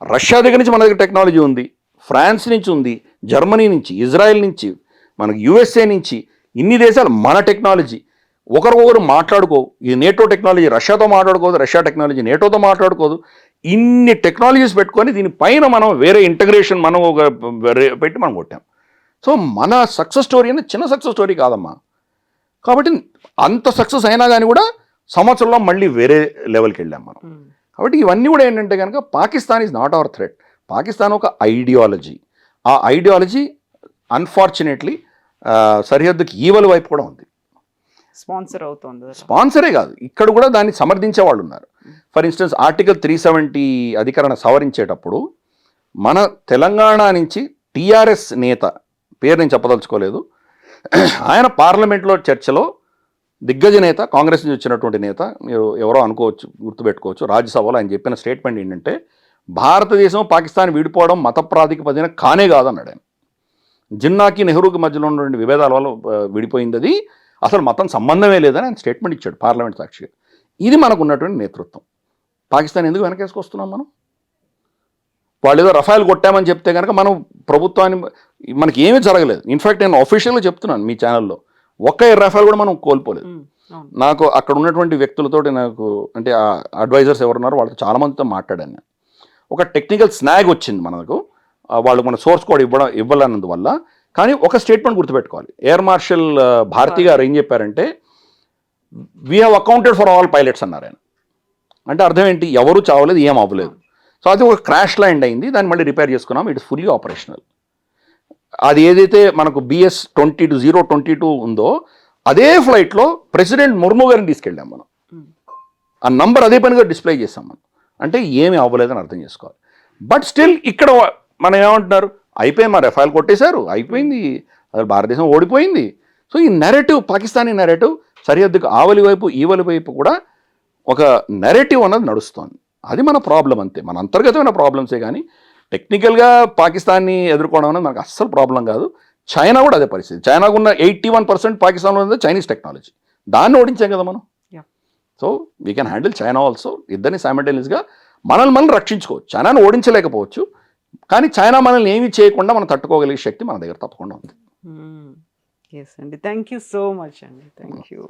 రష్యా దగ్గర నుంచి మన దగ్గర టెక్నాలజీ ఉంది, ఫ్రాన్స్ నుంచి ఉంది, జర్మనీ నుంచి, ఇజ్రాయెల్ నుంచి, మనకు USA నుంచి, ఇన్ని దేశాలు మన టెక్నాలజీ. ఒకరికొకరు మాట్లాడుకోవు. ఈ నేటో టెక్నాలజీ రష్యాతో మాట్లాడుకోదు, రష్యా టెక్నాలజీ నేటోతో మాట్లాడుకోదు. ఇన్ని టెక్నాలజీస్ పెట్టుకొని దీనిపైన మనం వేరే ఇంటగ్రేషన్ మనం ఒక పెట్టి మనం కొట్టాం. సో మన సక్సెస్ స్టోరీ అనేది చిన్న సక్సెస్ స్టోరీ కాదమ్మా. కాబట్టి అంత సక్సెస్ అయినా కానీ కూడా సంవత్సరంలో మళ్ళీ వేరే లెవెల్కి వెళ్ళాం మనం. కాబట్టి ఇవన్నీ కూడా ఏంటంటే కనుక Pakistan is not our threat. Pakistan ఒక ఐడియాలజీ. ఆ ఐడియాలజీ అన్ఫార్చునేట్లీ సరిహద్దుకి ఈవల వైపు కూడా ఉంది. స్పాన్సర్ అవుతుంది. స్పాన్సరే కాదు, ఇక్కడ కూడా దాన్ని సమర్థించే వాళ్ళు ఉన్నారు. ఫర్ ఇన్స్టెన్స్ ఆర్టికల్ 370 అధికరణ సవరించేటప్పుడు మన తెలంగాణ నుంచి TRS నేత, పేరు నేను చెప్పదలుచుకోలేదు, ఆయన పార్లమెంట్లో చర్చలో దిగ్గజ నేత, కాంగ్రెస్ నుంచి వచ్చినటువంటి నేత, ఎవరో అనుకోవచ్చు, గుర్తుపెట్టుకోవచ్చు, రాజ్యసభలో ఆయన చెప్పిన స్టేట్మెంట్ ఏంటంటే భారతదేశం పాకిస్తాన్ విడిపోవడం మత ప్రాతిపదికన కానే కాదన్నాడు ఆయన. జిన్నాకి నెహ్రూకి మధ్యలో ఉన్నటువంటి విభేదాల వల్ల విడిపోయింది, అది అసలు మతం సంబంధమే లేదని ఆయన స్టేట్మెంట్ ఇచ్చాడు పార్లమెంట్ సాక్షిగా. ఇది మనకు ఉన్నటువంటి నేతృత్వం. పాకిస్తాన్ ఎందుకు వెనకేసుకొస్తున్నాం మనం? వాళ్ళు ఏదో రఫాయల్ కొట్టామని చెప్తే కనుక మనం ప్రభుత్వాన్ని మనకి ఏమీ జరగలేదు. ఇన్ఫ్యాక్ట్ నేను అఫీషియల్గా చెప్తున్నాను మీ ఛానల్లో, ఒక్క ఎయిర్ రఫాల్ కూడా మనం కోల్పోలేదు. నాకు అక్కడ ఉన్నటువంటి వ్యక్తులతోటి నాకు అంటే ఆ అడ్వైజర్స్ ఎవరున్నారో వాళ్ళతో చాలామందితో మాట్లాడాను నేను. ఒక టెక్నికల్ స్నాగ్ వచ్చింది మనకు, వాళ్ళు మన సోర్స్ కోడ్ ఇవ్వాలన్నందువల్ల. కానీ ఒక స్టేట్మెంట్ గుర్తుపెట్టుకోవాలి, ఎయిర్ మార్షల్ భారతి గారు ఏం చెప్పారంటే we have accounted for all pilots అన్నారు ఆయన. అంటే అర్థం ఏంటి, ఎవరు చావలేదు, ఏం అవ్వలేదు. సో అది ఒక క్రాష్ ల్యాండ్ అయింది, దాన్ని మళ్ళీ రిపేర్ చేసుకున్నాం, ఇట్ ఇస్ ఫుల్లీ ఆపరేషనల్. అది ఏదైతే మనకు BS-022 ఉందో అదే ఫ్లైట్లో ప్రెసిడెంట్ ముర్ము గారిని తీసుకెళ్ళాం మనం. ఆ నంబర్ అదే పనిగా డిస్ప్లే చేస్తాం మనం. అంటే ఏమీ అవ్వలేదని అర్థం చేసుకోవాలి. బట్ స్టిల్ ఇక్కడ మనం ఏమంటున్నారు, అయిపోయింది, మా రఫాల్ కొట్టేశారు, అయిపోయింది, అసలు భారతదేశం ఓడిపోయింది. సో ఈ నెరేటివ్, పాకిస్తానీ నెరేటివ్ సరిహద్దుకు ఆవలి వైపు ఈవలి వైపు కూడా ఒక నెరేటివ్ అన్నది నడుస్తోంది. అది మన ప్రాబ్లం అంతే, మన అంతర్గతమైన ప్రాబ్లమ్సే. కానీ టెక్నికల్గా పాకిస్తాన్ని ఎదుర్కోవడం అనేది మనకు అస్సలు ప్రాబ్లం కాదు. చైనా కూడా అదే పరిస్థితి. చైనాకు ఉన్న 81% పాకిస్తాన్లో ఉంది చైనీస్ టెక్నాలజీ, దాన్ని ఓడించాం కదా మనం. So we can handle China also. ఇద్దరిని సైమల్టేనియస్గా మనం రక్షించుకోవచ్చు. చైనాను ఓడించలేకపోవచ్చు, కానీ చైనా మనల్ని ఏమీ చేయకుండా మనం తట్టుకోగలిగే శక్తి మన దగ్గర తప్పకుండా ఉంది. ఎస్ అండి, థ్యాంక్ యూ సో మచ్ అండి, థ్యాంక్ యూ.